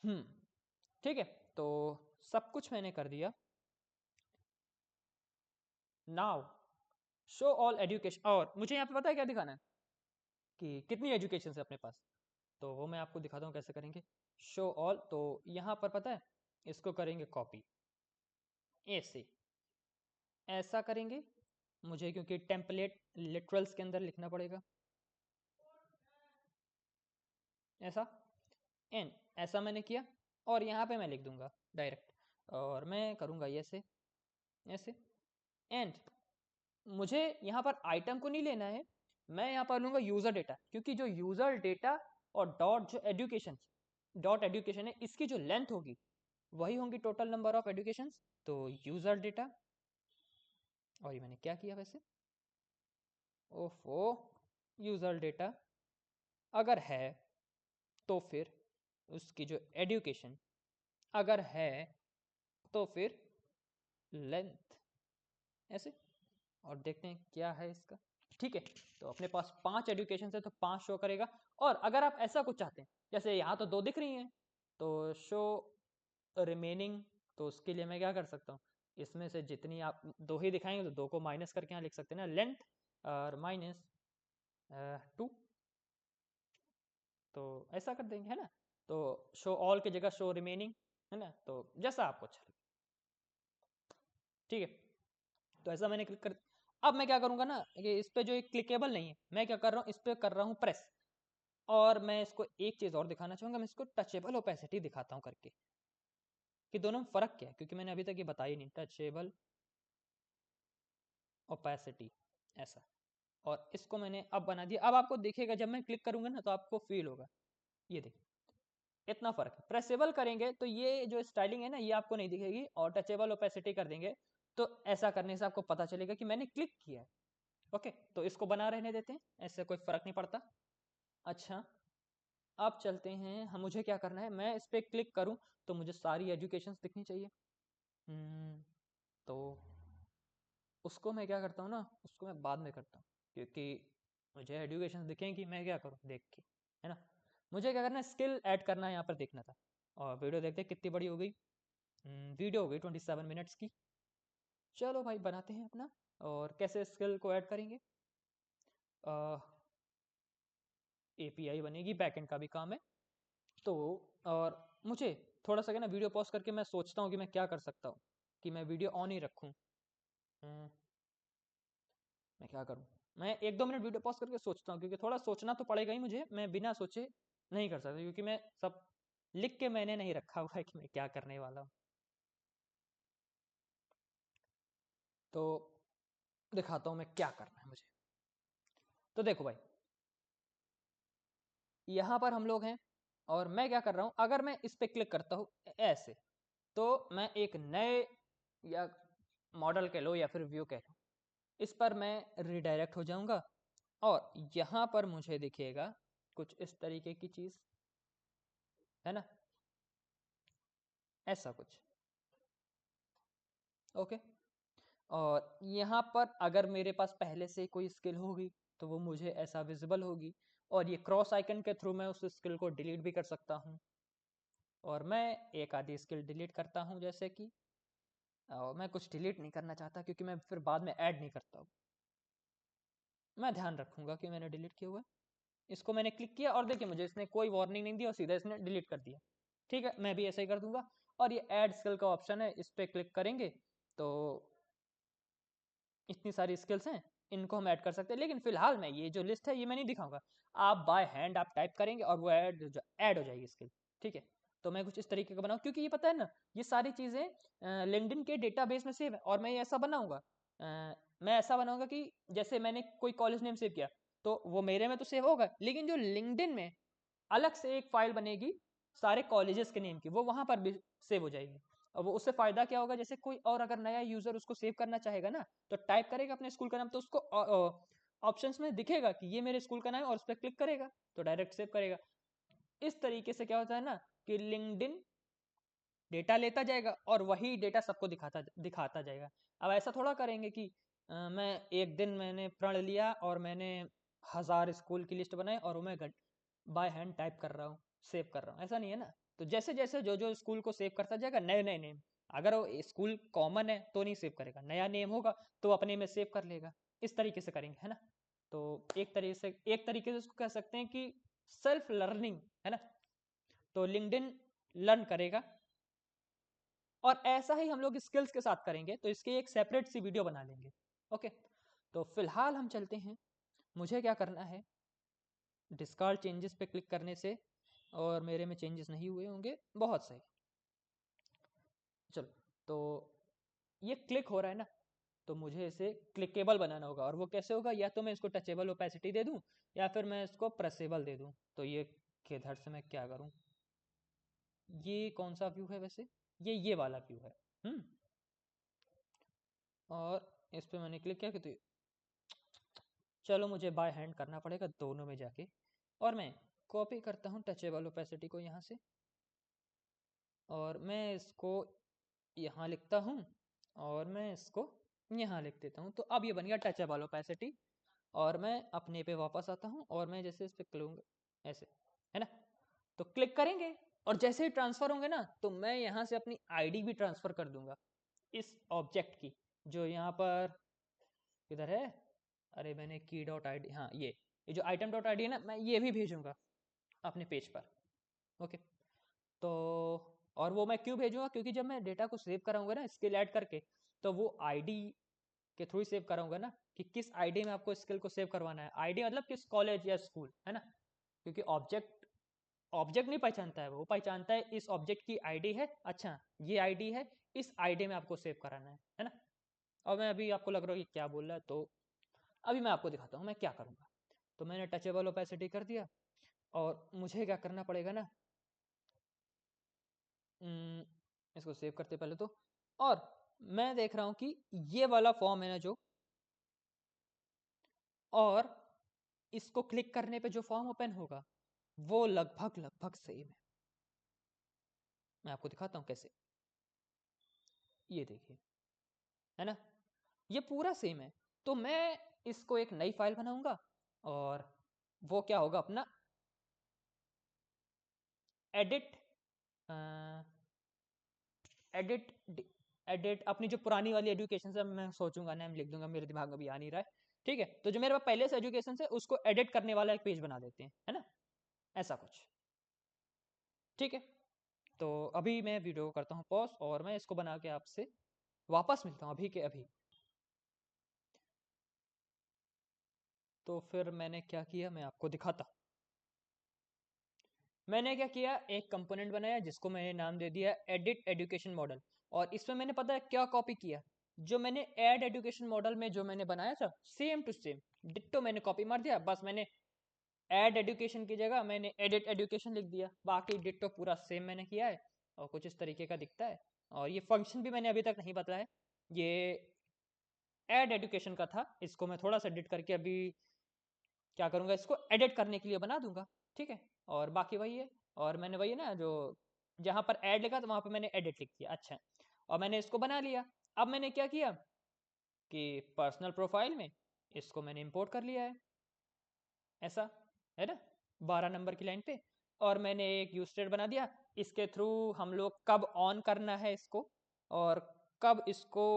S1: ठीक है, तो सब कुछ मैंने कर दिया। नाउ शो ऑल एजुकेशन, और मुझे यहाँ पे पता है क्या दिखाना है कि कितनी एजुकेशन है अपने पास, तो वो मैं आपको दिखाता हूँ कैसे करेंगे। शो ऑल, तो यहाँ पर पता है इसको करेंगे कॉपी, ऐसे ऐसा करेंगे मुझे, क्योंकि टेम्पलेट लिटरल्स के अंदर लिखना पड़ेगा, ऐसा एंड ऐसा मैंने किया, और यहाँ पे मैं लिख दूंगा डायरेक्ट, और मैं करूँगा ऐसे ऐसे एंड मुझे यहाँ पर आइटम को नहीं लेना है, मैं यहाँ पर लूँगा यूज़र डेटा, क्योंकि जो यूज़र डेटा और डॉट एजुकेशन है, इसकी जो लेंथ होगी वही होंगी टोटल नंबर ऑफ एजुकेशन। तो यूज़र डेटा, और ये मैंने क्या किया वैसे, ओफो, यूज़र डेटा अगर है तो फिर उसकी जो एजुकेशन अगर है तो फिर लेंथ, ऐसे, और देखते हैं क्या है इसका। ठीक है, तो अपने पास 5 एजुकेशन है तो 5 शो करेगा। और अगर आप ऐसा कुछ चाहते हैं, जैसे यहाँ तो 2 दिख रही हैं, तो शो रिमेनिंग, तो उसके लिए मैं क्या कर सकता हूँ, इसमें से जितनी आप 2 ही दिखाएंगे तो 2 को माइनस करके यहाँ लिख सकते हैं ना, लेंथ और माइनस 2, तो ऐसा कर देंगे, है ना। तो शो ऑल की जगह शो रिमेनिंग, है ना, तो जैसा आपको अच्छा लगे। ठीक है, तो ऐसा मैंने क्लिक कर, अब मैं क्या करूंगा ना कि इस पे जो एक क्लिकेबल नहीं है, मैं क्या कर रहा हूँ, इस पे कर रहा हूँ प्रेस, और मैं इसको एक चीज़ और दिखाना चाहूँगा, मैं इसको टचेबल ओपेसिटी दिखाता हूँ करके, कि दोनों में फ़र्क क्या है, क्योंकि मैंने अभी तक ये बताया नहीं, टचेबल ओपेसिटी, ऐसा, और इसको मैंने अब बना दिया। अब आपको दिखेगा जब मैं क्लिक करूंगा ना तो आपको फील होगा, ये देखिए इतना फ़र्क है। प्रेसेबल करेंगे तो ये जो स्टाइलिंग है ना ये आपको नहीं दिखेगी, और टचेबल ओपेसिटी कर देंगे तो ऐसा करने से आपको पता चलेगा कि मैंने क्लिक किया है। ओके, तो इसको बना रहने देते हैं, ऐसे कोई फ़र्क नहीं पड़ता। अच्छा, अब चलते हैं, हम मुझे क्या करना है, मैं इस पर क्लिक करूं तो मुझे सारी एजुकेशन दिखनी चाहिए। तो उसको मैं क्या करता हूँ ना, उसको मैं बाद में करता हूँ, क्योंकि मुझे एजुकेशन दिखेंगी, मैं क्या करूँ देख के, है ना। मुझे क्या करना है, स्किल ऐड करना है, यहाँ पर देखना था। और वीडियो देखते कितनी बड़ी हो गई, वीडियो हो गई 27 मिनट्स की। चलो भाई बनाते हैं अपना, और कैसे स्किल को ऐड करेंगे, एपीआई बनेगी, बैकएंड का भी काम है। तो और मुझे थोड़ा सा क्या ना वीडियो पॉज करके मैं सोचता हूँ कि मैं क्या कर सकता हूँ, कि मैं वीडियो ऑन ही रखूँ। मैं क्या करूँ, मैं 1-2 मिनट वीडियो पॉज करके सोचता हूँ, क्योंकि थोड़ा सोचना तो पड़ेगा ही मुझे, मैं बिना सोचे नहीं कर सकता, क्योंकि मैं सब लिख के मैंने नहीं रखा हुआ है कि मैं क्या करने वाला हूँ। तो दिखाता हूँ मैं क्या करना है मुझे। तो देखो भाई, यहाँ पर हम लोग हैं, और मैं क्या कर रहा हूँ, अगर मैं इस पे क्लिक करता हूँ ऐसे, तो मैं एक नए, या मॉडल कह लो या फिर व्यू कह लो, इस पर मैं रिडायरेक्ट हो जाऊंगा, और यहाँ पर मुझे दिखेगा कुछ इस तरीके की चीज़, है ना, ऐसा कुछ। ओके, और यहाँ पर अगर मेरे पास पहले से कोई स्किल होगी तो वो मुझे ऐसा विजिबल होगी, और ये क्रॉस आइकन के थ्रू मैं उस स्किल को डिलीट भी कर सकता हूँ। और मैं एक आधी स्किल डिलीट करता हूँ, जैसे कि मैं कुछ डिलीट नहीं करना चाहता, क्योंकि मैं फिर बाद में ऐड नहीं करता हूँ, मैं ध्यान रखूंगा कि मैंने डिलीट किया हुआ है। इसको मैंने क्लिक किया, और देखिए मुझे इसने कोई वार्निंग नहीं दी, और सीधा इसने डिलीट कर दिया। ठीक है, मैं भी ऐसे ही कर दूंगा। और ये ऐड स्किल का ऑप्शन है, इस पर क्लिक करेंगे तो इतनी सारी स्किल्स हैं, इनको हम ऐड कर सकते हैं, लेकिन फिलहाल मैं ये जो लिस्ट है ये मैं नहीं दिखाऊंगा। आप बाय हैंड आप टाइप करेंगे और वो ऐड हो जाएगी स्किल। ठीक है, तो मैं कुछ इस तरीके का बनाऊँ, क्योंकि ये पता है ना, ये सारी चीज़ें लिंक्डइन के डेटाबेस में सेव है, और मैं ये ऐसा बनाऊंगा, मैं ऐसा बनाऊंगा कि जैसे मैंने कोई कॉलेज नेम सेव किया तो वो मेरे में तो सेव होगा, लेकिन जो लिंक्डइन में अलग से एक फाइल बनेगी सारे कॉलेजेस के नेम की, वो वहां पर भी सेव हो जाएगी। और वो उससे फायदा क्या होगा, जैसे कोई और अगर नया यूजर उसको सेव करना चाहेगा ना, तो टाइप करेगा अपने स्कूल का नाम, तो उसको ऑप्शंस में दिखेगा कि ये मेरे स्कूल का नाम है, और उस पर क्लिक करेगा तो डायरेक्ट सेव करेगा। इस तरीके से क्या होता है ना कि लिंक्डइन डेटा लेता जाएगा और वही डेटा सबको दिखाता दिखाता जाएगा। अब ऐसा थोड़ा करेंगे कि मैं एक दिन मैंने प्रण लिया और मैंने 1000 स्कूल की लिस्ट बनाई और वो मैं बाय हैंड टाइप कर रहा हूँ, सेव कर रहा हूँ, ऐसा नहीं है ना। तो जैसे जैसे जो जो स्कूल को सेव करता जाएगा नए नए नेम, अगर वो स्कूल कॉमन है तो नहीं सेव करेगा, नया नेम होगा तो अपने में सेव कर लेगा। इस तरीके से करेंगे, है ना। तो एक तरीके से उसको कह सकते हैं कि सेल्फ लर्निंग, है ना। तो लिंक्डइन लर्न करेगा, और ऐसा ही हम लोग स्किल्स के साथ करेंगे, तो इसकी एक सेपरेट सी वीडियो बना लेंगे। ओके, तो फिलहाल हम चलते हैं। मुझे क्या करना है, डिस्कार्ड चेंजेस पे क्लिक करने से, और मेरे में चेंजेस नहीं हुए होंगे, बहुत सही। चलो, तो ये क्लिक हो रहा है ना, तो मुझे इसे क्लिकेबल बनाना होगा, और वो कैसे होगा, या तो मैं इसको टचेबल ओपेसिटी दे दूं, या फिर मैं इसको प्रेसेबल दे दूं। तो ये किधर से मैं क्या करूं, ये कौन सा व्यू है वैसे, ये वाला व्यू है। और इस पे मैंने क्लिक किया कि, तो चलो मुझे बाय हैंड करना पड़ेगा दोनों में जाके, और मैं कॉपी करता हूँ टचेबल ओपेसिटी को यहाँ से, और मैं इसको यहाँ लिखता हूँ, और मैं इसको यहाँ लिख देता हूँ। तो अब ये बन गया टचेबल ओपेसिटी, और मैं अपने पे वापस आता हूँ, और मैं जैसे इस पर क्लिक ऐसे, है ना। तो क्लिक करेंगे, और जैसे ही ट्रांसफर होंगे ना, तो मैं यहाँ से अपनी आईडी भी ट्रांसफर कर दूंगा इस ऑब्जेक्ट की, जो यहाँ पर किधर है, अरे मैंने की डॉट आई डी, हाँ ये जो आइटम डॉट आई डी है ना, मैं ये भी भेजूंगा अपने पेज पर। ओके, तो और वो मैं क्यों भेजूंगा, क्योंकि जब मैं डेटा को सेव कराऊंगा ना स्किल ऐड करके, तो वो आईडी के थ्रू ही सेव कराऊंगा ना, कि किस आईडी में आपको स्किल को सेव करवाना है। आईडी मतलब किस कॉलेज या स्कूल, है ना। क्योंकि ऑब्जेक्ट ऑब्जेक्ट नहीं पहचानता है, वो पहचानता है इस ऑब्जेक्ट की आईडी है, अच्छा ये आईडी है, इस आईडी में आपको सेव कराना है ना। और मैं अभी आपको लग रहा है कि क्या बोल रहा है, तो अभी मैं आपको दिखाता हूँ मैं क्या करूँगा। तो मैंने टचेबल ओपेसिटी कर दिया, और मुझे क्या करना पड़ेगा ना, इसको सेव करते पहले तो, और मैं देख रहा हूँ कि ये वाला फॉर्म है ना जो, और इसको क्लिक करने पे जो फॉर्म ओपन होगा वो लगभग लगभग सेम है। मैं आपको दिखाता हूँ कैसे, ये देखिए, है ना, ये पूरा सेम है। तो मैं इसको एक नई फाइल बनाऊंगा, और वो क्या होगा अपना एडिट, एडिट एडिट अपनी जो पुरानी वाली एजुकेशन से मैं सोचूंगा, नाम लिख दूंगा, मेरे दिमाग में भी आ नहीं रहा है। ठीक है, तो जो मेरे पास पहले से एजुकेशन से, उसको एडिट करने वाला एक पेज बना देते हैं, है ना, ऐसा कुछ। ठीक है, तो अभी मैं वीडियो को करता हूँ पॉज, और मैं इसको बना के आपसे वापस मिलता हूँ अभी के अभी। तो फिर मैंने क्या किया, मैं आपको दिखाता हूँ। मैंने क्या किया, एक कंपोनेंट बनाया जिसको मैंने नाम दे दिया एडिट एजुकेशन मॉडल, और इसमें मैंने पता है क्या कॉपी किया, जो मैंने एड एजुकेशन मॉडल में जो मैंने बनाया था सेम टू सेम डिट्टो मैंने कॉपी मार दिया। बस मैंने एड एजुकेशन की जगह मैंने एडिट एजुकेशन लिख दिया, बाकी डिट्टो पूरा सेम मैंने किया है, और कुछ इस तरीके का दिखता है। और ये फंक्शन भी मैंने अभी तक नहीं बताया, ये एड एजुकेशन का था, इसको मैं थोड़ा सा एडिट करके अभी क्या करूँगा, इसको एडिट करने के लिए बना दूंगा। ठीक है, और बाकी वही है, और मैंने वही है ना, जो जहाँ पर ऐड लिखा था वहाँ पर मैंने एडिट लिख दिया। अच्छा, और मैंने इसको बना लिया। अब मैंने क्या किया कि पर्सनल प्रोफाइल में इसको मैंने इंपोर्ट कर लिया है, ऐसा, है ना, 12 नंबर की लाइन पे। और मैंने एक यूज स्टेट बना दिया, इसके थ्रू हम लोग कब ऑन करना है इसको, और कब इसको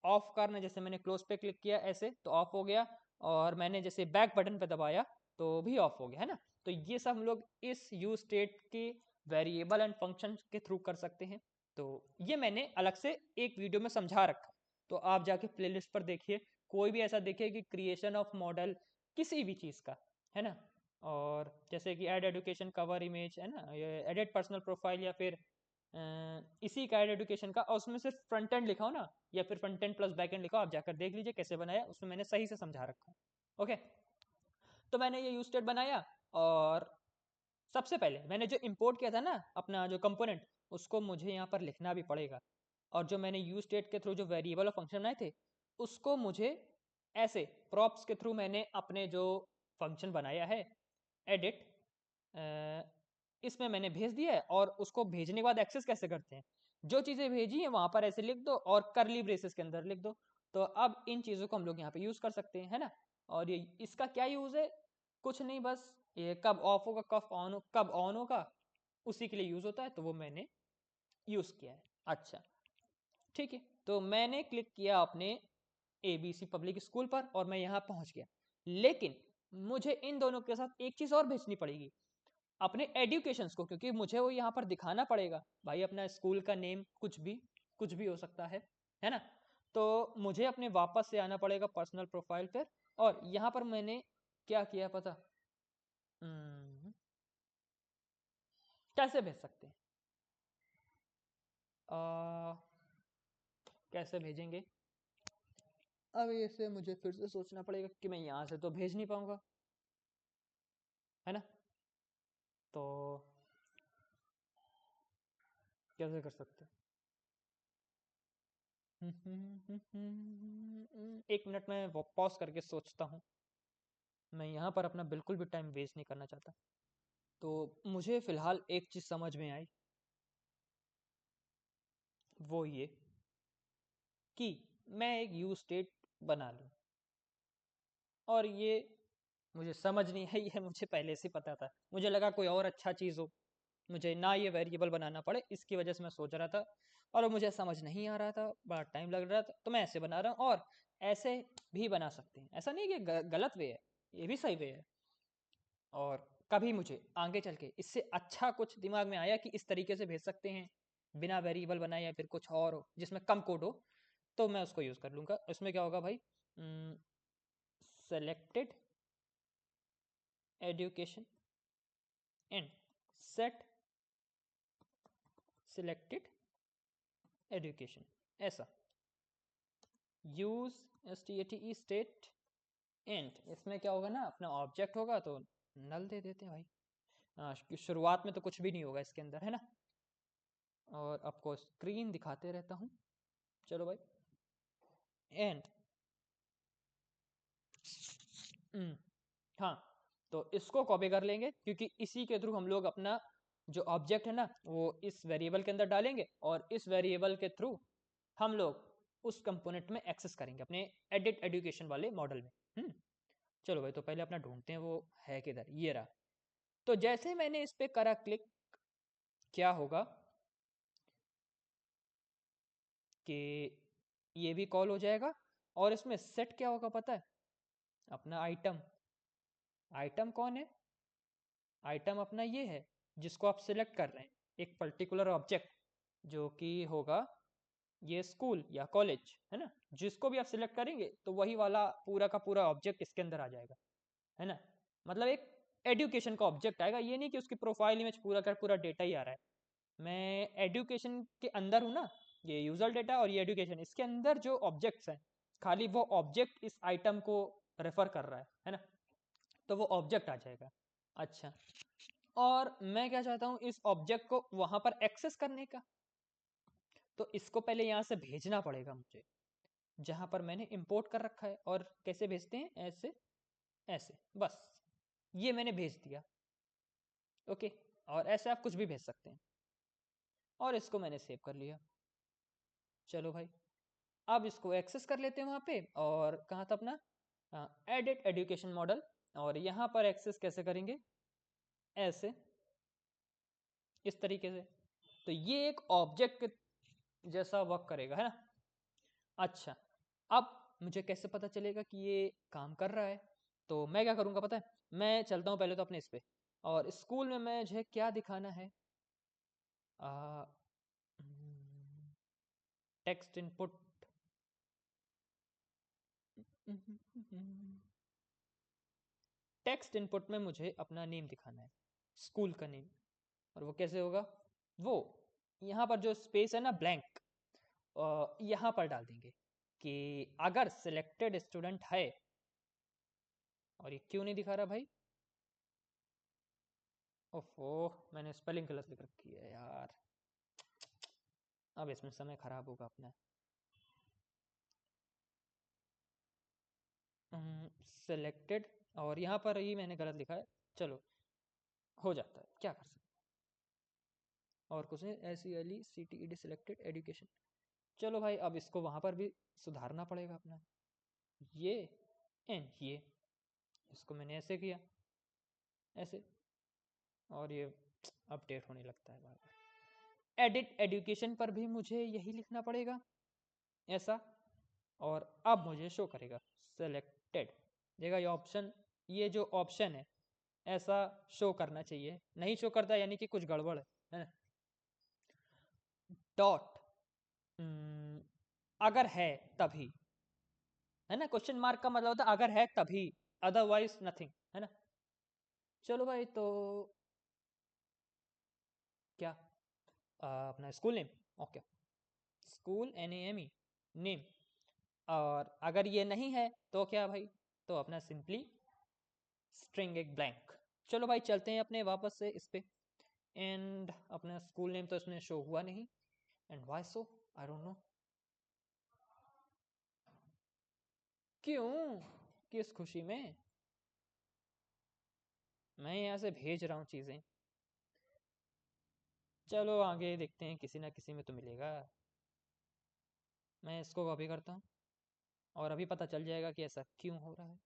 S1: ऑफ करना है। जैसे मैंने क्लोज पे क्लिक किया ऐसे तो ऑफ हो गया, और मैंने जैसे बैक बटन पे दबाया तो भी ऑफ हो गया, है ना। तो ये सब हम लोग इस यूज स्टेट के वेरिएबल एंड फंक्शन के थ्रू कर सकते हैं। तो ये मैंने अलग से एक वीडियो में समझा रखा, तो आप जाके प्लेलिस्ट पर देखिए, कोई भी ऐसा देखिए कि क्रिएशन ऑफ मॉडल किसी भी चीज़ का, है ना। और जैसे कि ऐड एजुकेशन कवर इमेज, है ना, ये एडिट पर्सनल प्रोफाइल, या फिर इसी का ऐड एजुकेशन का, और उसमें सिर्फ फ्रंट एंड लिखा हो ना, या फिर front end plus back and लिखा हो, आप जाकर देख लीजिए कैसे बनाया, उसमें मैंने सही से समझा रखा है। ओके, तो मैंने ये यूज स्टेट बनाया, और सबसे पहले मैंने जो इंपोर्ट किया था ना अपना जो कंपोनेंट, उसको मुझे यहाँ पर लिखना भी पड़ेगा। और जो मैंने यूज स्टेट के थ्रू जो वेरिएबल और फंक्शन बनाए थे, उसको मुझे ऐसे प्रॉप्स के थ्रू मैंने अपने जो फंक्शन बनाया है एडिट, इसमें मैंने भेज दिया है। और उसको भेजने के बाद एक्सेस कैसे करते हैं, जो चीज़ें भेजी हैं वहाँ पर ऐसे लिख दो, और करली ब्रेसेस के अंदर लिख दो। तो अब इन चीज़ों को हम लोग यहाँ पे यूज़ कर सकते हैं, है ना। और ये इसका क्या यूज़ है, कुछ नहीं, बस ये कब ऑफ होगा, कब ऑन होगा, उसी के लिए यूज़ होता है, तो वो मैंने यूज़ किया है। अच्छा, ठीक है, तो मैंने क्लिक किया अपने ABC पब्लिक स्कूल पर और मैं यहाँ पहुँच गया। लेकिन मुझे इन दोनों के साथ एक चीज़ और भेजनी पड़ेगी, अपने एजुकेशंस को, क्योंकि मुझे वो यहाँ पर दिखाना पड़ेगा। भाई अपना स्कूल का नेम कुछ भी हो सकता है ना? तो मुझे अपने वापस से आना पड़ेगा पर्सनल प्रोफाइल पर, और यहाँ पर मैंने क्या किया पता? कैसे भेज सकते हैं? कैसे भेजेंगे? अब इसे मुझे फिर से सोचना पड़ेगा कि मैं यहाँ से तो भेज नहीं पाऊंगा, है ना? तो कैसे कर सकते हैं? 1 मिनट में पॉज करके सोचता हूँ। मैं यहाँ पर अपना बिल्कुल भी टाइम वेस्ट नहीं करना चाहता। तो मुझे फिलहाल एक चीज़ समझ में आई, वो ये कि मैं एक यू स्टेट बना लूँ। और ये मुझे समझ नहीं है, ये मुझे पहले से पता था। मुझे लगा कोई और अच्छा चीज़ हो, मुझे ना ये वेरिएबल बनाना पड़े, इसकी वजह से मैं सोच रहा था। और वो मुझे समझ नहीं आ रहा था, बड़ा टाइम लग रहा था, तो मैं ऐसे बना रहा हूँ। और ऐसे भी बना सकते हैं, ऐसा नहीं कि गलत वे है, ये भी सही वे है। और कभी मुझे आगे चल के इससे अच्छा कुछ दिमाग में आया कि इस तरीके से भेज सकते हैं, बिना वेरिएबल बनाए, या फिर कुछ और हो जिसमें कम कोड हो, तो मैं उसको यूज़ कर लूँगा। उसमें क्या होगा भाई? Selected education and set selected education, ऐसा यूज स्टेट एंड इसमें क्या होगा ना, अपना ऑब्जेक्ट होगा तो नल दे देते हैं भाई। शुरुआत में तो कुछ भी नहीं होगा इसके अंदर, है ना? और आपको स्क्रीन दिखाते रहता हूँ, चलो भाई। एंड हाँ, तो इसको कॉपी कर लेंगे, क्योंकि इसी के थ्रू हम लोग अपना जो ऑब्जेक्ट है ना, वो इस वेरिएबल के अंदर डालेंगे, और इस वेरिएबल के थ्रू हम लोग उस कंपोनेंट में एक्सेस करेंगे अपने एडिट एजुकेशन वाले मॉडल में। चलो भाई, तो पहले अपना ढूंढते हैं वो है किधर। ये रहा। तो जैसे मैंने इस पे करा क्लिक, क्या होगा कि ये भी कॉल हो जाएगा, और इसमें सेट क्या होगा पता है? अपना आइटम। आइटम कौन है? आइटम अपना ये है जिसको आप सिलेक्ट कर रहे हैं, एक पर्टिकुलर ऑब्जेक्ट, जो कि होगा ये स्कूल या कॉलेज, है ना? जिसको भी आप सिलेक्ट करेंगे तो वही वाला पूरा का पूरा ऑब्जेक्ट इसके अंदर आ जाएगा, है ना? मतलब एक एजुकेशन का ऑब्जेक्ट आएगा, ये नहीं कि उसकी प्रोफाइल इमेज पूरा का पूरा डेटा ही आ रहा है। मैं एजुकेशन के अंदर हूँ ना, ये यूजर डेटा और ये एजुकेशन, इसके अंदर जो ऑब्जेक्ट्स हैं, खाली वो ऑब्जेक्ट इस आइटम को रेफर कर रहा है ना? तो वो ऑब्जेक्ट आ जाएगा। अच्छा, और मैं क्या चाहता हूँ, इस ऑब्जेक्ट को वहां पर एक्सेस करने का। तो इसको पहले यहाँ से भेजना पड़ेगा मुझे, जहां पर मैंने इंपोर्ट कर रखा है। और कैसे भेजते हैं? ऐसे, ऐसे, बस। ये मैंने भेज दिया। ओके, और ऐसे आप कुछ भी भेज सकते हैं। और इसको मैंने सेव कर लिया। चलो भाई, अब इसको एक्सेस कर लेते हैं वहाँ पे। और कहाँ था अपना? Edit education model. और यहाँ पर एक्सेस कैसे करेंगे? ऐसे, इस तरीके से। तो ये एक ऑब्जेक्ट जैसा वर्क करेगा, है ना? अच्छा, अब मुझे कैसे पता चलेगा कि ये काम कर रहा है? तो मैं क्या करूँगा पता है? मैं चलता हूँ पहले तो अपने इस पे, और स्कूल में मुझे क्या दिखाना है? Text input. टेक्स्ट इनपुट में मुझे अपना नेम दिखाना है, स्कूल का नेम। और वो कैसे होगा? वो यहाँ पर जो स्पेस है ना, ब्लैंक, यहाँ पर डाल देंगे कि अगर सिलेक्टेड स्टूडेंट है। और ये क्यों नहीं दिखा रहा भाई? ओफो, मैंने स्पेलिंग गलत लिख रखी है यार। अब इसमें समय खराब होगा अपना। सिलेक्टेड, और यहाँ पर ही मैंने गलत लिखा है। चलो, हो जाता है, क्या कर सकते हैं। और कुछ नहीं, SELECTED सिलेक्टेड एजुकेशन। चलो भाई, अब इसको वहाँ पर भी सुधारना पड़ेगा अपना। ये एंड ये, इसको मैंने ऐसे किया, ऐसे। और ये अपडेट होने लगता है बार बार। एडिट एजुकेशन पर भी मुझे यही लिखना पड़ेगा ऐसा, और अब मुझे शो करेगा सेलेक्टेड। देखा ये जो ऑप्शन है ऐसा शो करना चाहिए, नहीं शो करता यानी कि कुछ गड़बड़ है ना। डॉट अगर है तभी, है ना, क्वेश्चन मार्क का मतलब होता है अगर है तभी, अदरवाइज नथिंग, है ना। चलो भाई, तो क्या अपना school name, okay, school NAME name. और अगर ये नहीं है तो क्या भाई, तो अपना सिंपली स्ट्रिंग एक ब्लैंक। चलो भाई चलते हैं अपने वापस से इस पे। एंड अपना स्कूल नेम तो इसमें शो हुआ नहीं, and why so, I don't know क्यों, किस खुशी में। मैं यहाँ से भेज रहा हूँ चीज़ें, चलो आगे देखते हैं, किसी ना किसी में तो मिलेगा। मैं इसको कॉपी करता हूँ और अभी पता चल जाएगा कि ऐसा क्यों हो रहा है।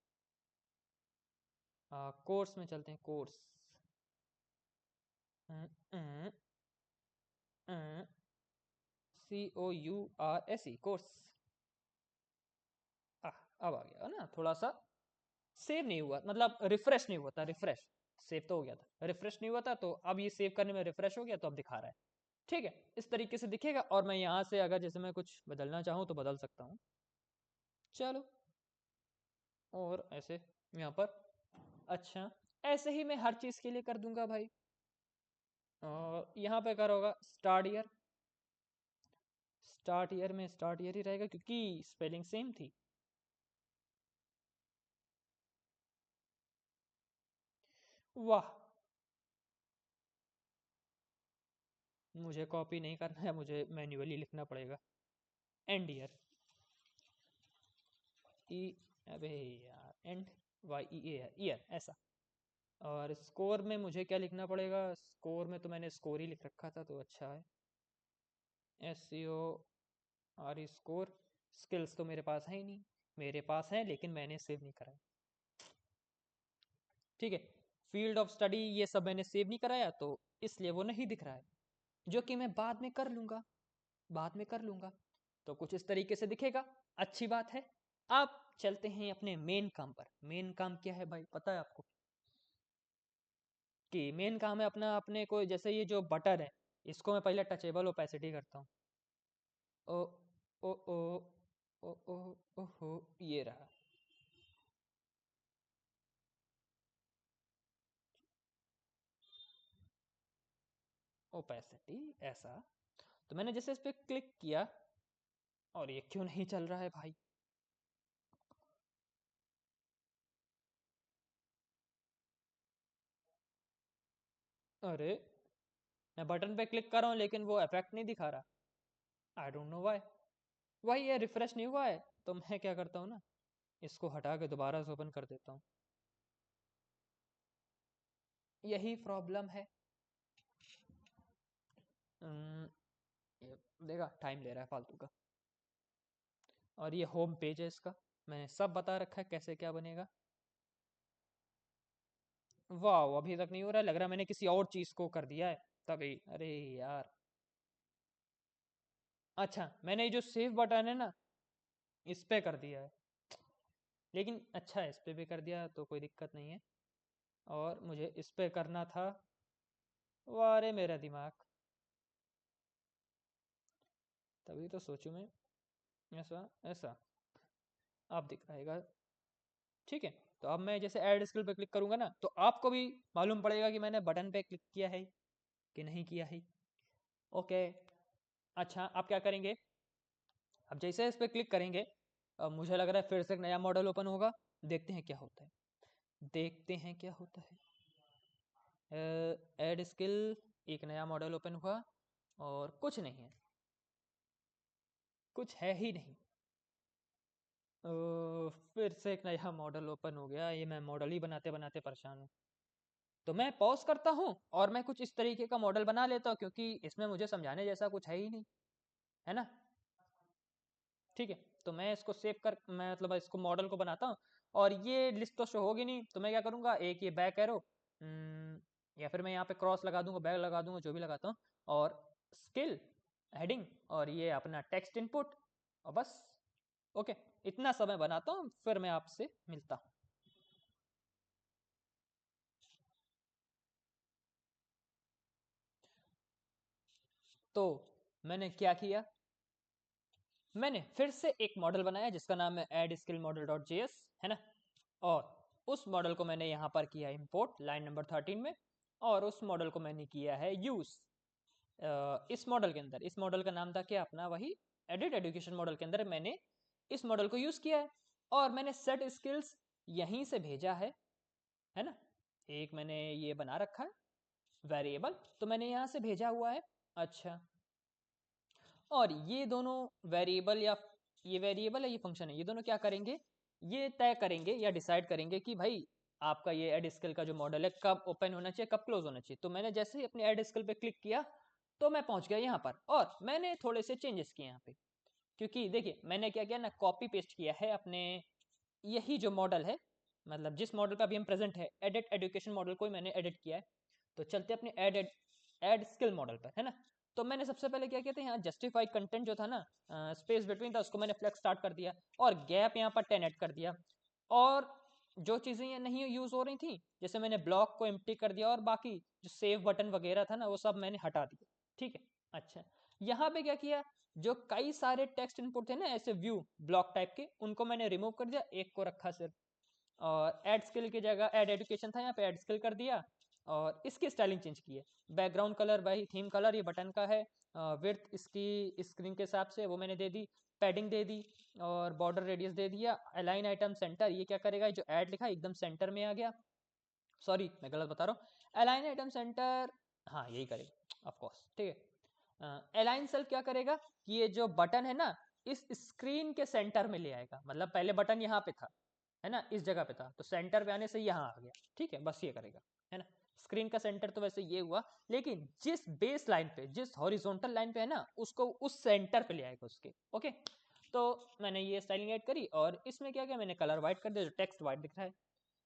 S1: कोर्स में चलते हैं, कोर्स COURSE कोर्स। अब आ गया ना, थोड़ा सा सेव नहीं हुआ, मतलब रिफ्रेश नहीं हुआ था, रिफ्रेश, सेव तो हो गया था, रिफ्रेश नहीं हुआ था, तो अब ये सेव करने में रिफ्रेश हो गया तो अब दिखा रहा है। ठीक है, इस तरीके से दिखेगा, और मैं यहाँ से अगर जैसे मैं कुछ बदलना चाहूँ तो बदल सकता हूँ। चलो, और ऐसे यहाँ पर, अच्छा, ऐसे ही मैं हर चीज़ के लिए कर दूंगा भाई। और यहाँ पे करोगा स्टार्ट ईयर, स्टार्ट ईयर में स्टार्ट ईयर ही रहेगा क्योंकि स्पेलिंग सेम थी। वाह, मुझे कॉपी नहीं करना है, मुझे मैन्युअली लिखना पड़ेगा। एंड ईयर, ई, अबे यार, एंड YEAR, ईयर ऐसा। और स्कोर में मुझे क्या लिखना पड़ेगा, स्कोर में तो मैंने स्कोर ही लिख रखा था तो अच्छा है, SCOR स्कोर। स्किल्स तो मेरे पास है ही नहीं, मेरे पास है लेकिन मैंने सेव नहीं करा। ठीक है, फील्ड ऑफ स्टडी ये सब मैंने सेव नहीं कराया तो इसलिए वो नहीं दिख रहा है, जो कि मैं बाद में कर लूंगा, बाद में कर लूंगा। तो कुछ इस तरीके से दिखेगा, अच्छी बात है। अब चलते हैं अपने मेन काम पर। मेन काम क्या है भाई, पता है आपको? कि मेन काम है अपना, अपने को जैसे ये जो बटन है इसको मैं पहले टचेबल ओपेसिटी करता हूँ। ओ ओ ओ ओ ओ ओ हो, ये रहा। ओपेसिटी ऐसा, तो मैंने जैसे इस पे क्लिक किया, और ये क्यों नहीं चल रहा है भाई? अरे, मैं बटन पे क्लिक कर रहा हूँ लेकिन वो इफेक्ट नहीं दिखा रहा, आई डोंट नो व्हाई। वही ये रिफ्रेश नहीं हुआ है, तो मैं क्या करता हूँ ना, इसको हटा के दोबारा से ओपन कर देता हूँ। यही प्रॉब्लम है। हम्म, ये देखा, टाइम ले रहा है फालतू का। और ये होम पेज है इसका, मैंने सब बता रखा है कैसे क्या बनेगा। वाह, अभी तक नहीं हो रहा है, लग रहा है मैंने किसी और चीज को कर दिया है तभी। अरे यार, अच्छा, मैंने ये जो सेव बटन है ना इस पे कर दिया है, लेकिन अच्छा है, इस पे भी कर दिया तो कोई दिक्कत नहीं है। और मुझे इस पे करना था, वारे मेरा दिमाग, तभी तो सोचूं मैं, ऐसा ऐसा, आप दिख रहेगा। ठीक है, तो अब मैं जैसे ऐड स्किल पे क्लिक करूंगा ना तो आपको भी मालूम पड़ेगा कि मैंने बटन पे क्लिक किया है कि नहीं किया है। ओके, अच्छा, आप क्या करेंगे, अब जैसे इस पे क्लिक करेंगे, अब मुझे लग रहा है फिर से एक नया मॉडल ओपन होगा। देखते हैं क्या होता है, देखते हैं क्या होता है। ऐड स्किल, एक नया मॉडल ओपन हुआ, और कुछ नहीं है, कुछ है ही नहीं। फिर से एक नया मॉडल ओपन हो गया, ये मैं मॉडल ही बनाते बनाते परेशान हूँ। तो मैं पॉज करता हूँ और मैं कुछ इस तरीके का मॉडल बना लेता हूँ, क्योंकि इसमें मुझे समझाने जैसा कुछ है ही नहीं, है ना। ठीक है, तो मैं इसको सेव कर, मैं मतलब इसको मॉडल को बनाता हूँ, और ये लिस्ट तो शो होगी नहीं, तो मैं क्या करूँगा, एक ये बैक एरो, या फिर मैं यहाँ पे क्रॉस लगा दूंगा, बैग लगा दूंगा, जो भी लगाता हूँ, और स्किल हेडिंग और ये अपना टेक्स्ट इनपुट, और बस ओके, इतना समय बनाता हूँ, फिर मैं आपसे मिलता हूँ। तो मैंने क्या किया, मैंने फिर से एक मॉडल बनाया जिसका नाम है add skill model dot JS, है ना, और उस मॉडल को मैंने यहाँ पर किया इंपोर्ट लाइन नंबर 13 में, और उस मॉडल को मैंने किया है यूज इस मॉडल के अंदर। इस मॉडल का नाम था क्या अपना, वही एडिट एजुकेशन मॉडल के अंदर मैंने इस मॉडल को यूज किया है, और मैंने सेट स्किल्स यहीं से भेजा है ना, एक मैंने ये बना रखा है वेरिएबल, तो मैंने यहाँ से भेजा हुआ है। अच्छा, और ये दोनों वेरिएबल, या ये वेरिएबल है ये फंक्शन है, ये दोनों क्या करेंगे, ये तय करेंगे या डिसाइड करेंगे कि भाई आपका ये एड स्किल का जो मॉडल है कब ओपन होना चाहिए, कब क्लोज होना चाहिए। तो मैंने जैसे ही अपने एड स्किल पे क्लिक किया तो मैं पहुंच गया यहाँ पर, और मैंने थोड़े से चेंजेस किए यहाँ पे, क्योंकि देखिए मैंने क्या किया ना, कॉपी पेस्ट किया है अपने यही जो मॉडल है, मतलब जिस मॉडल पे अभी हम प्रेजेंट है, एडिट एजुकेशन मॉडल को ही मैंने एडिट किया है। तो चलते अपने एड स्किल मॉडल पर, है ना। तो मैंने सबसे पहले क्या किया था, यहाँ जस्टिफाई कंटेंट जो था ना, स्पेस बिटवीन था, उसको मैंने फ्लेक्स स्टार्ट कर दिया, और गैप यहाँ पर 10 ऐड कर दिया, और जो चीज़ें ये नहीं यूज़ हो रही थी, जैसे मैंने ब्लॉक को एम्प्टी कर दिया, और बाकी जो सेव बटन वगैरह था ना वो सब मैंने हटा दिया, ठीक है। अच्छा, यहाँ पे क्या किया, जो कई सारे टेक्स्ट इनपुट थे ना ऐसे व्यू ब्लॉक टाइप के, उनको मैंने रिमूव कर दिया, एक को रखा सिर्फ, और ऐड स्किल की जगह ऐड एजुकेशन था, यहाँ पे ऐड स्किल कर दिया, और इसकी स्टाइलिंग चेंज की है। बैकग्राउंड कलर भाई थीम कलर ये बटन का है, विड्थ इसकी स्क्रीन के हिसाब से वो मैंने दे दी, पैडिंग दे दी, और बॉर्डर रेडियस दे दिया। अलाइन आइटम सेंटर, ये क्या करेगा, जो ऐड लिखा है एकदम सेंटर में आ गया, सॉरी मैं गलत बता रहा हूँ, अलाइन आइटम सेंटर, हाँ यही करेगा ऑफ कोर्स, ठीक है। अलाइन सेल क्या करेगा कि ये जो बटन है ना इस स्क्रीन के सेंटर में ले आएगा, मतलब पहले बटन यहाँ पे था, है ना, इस जगह पे था, तो सेंटर पे आने से यहाँ आ गया, ठीक है, बस ये करेगा, है ना। स्क्रीन का सेंटर तो वैसे ये हुआ, लेकिन जिस बेस लाइन पे, जिस हॉरिजॉन्टल लाइन पे है ना, उसको उस सेंटर पे ले आएगा उसके, ओके। तो मैंने ये स्टाइलिंग ऐड करी, और इसमें क्या किया, मैंने कलर वाइट कर दिया, जो टेक्स्ट वाइट दिख रहा है,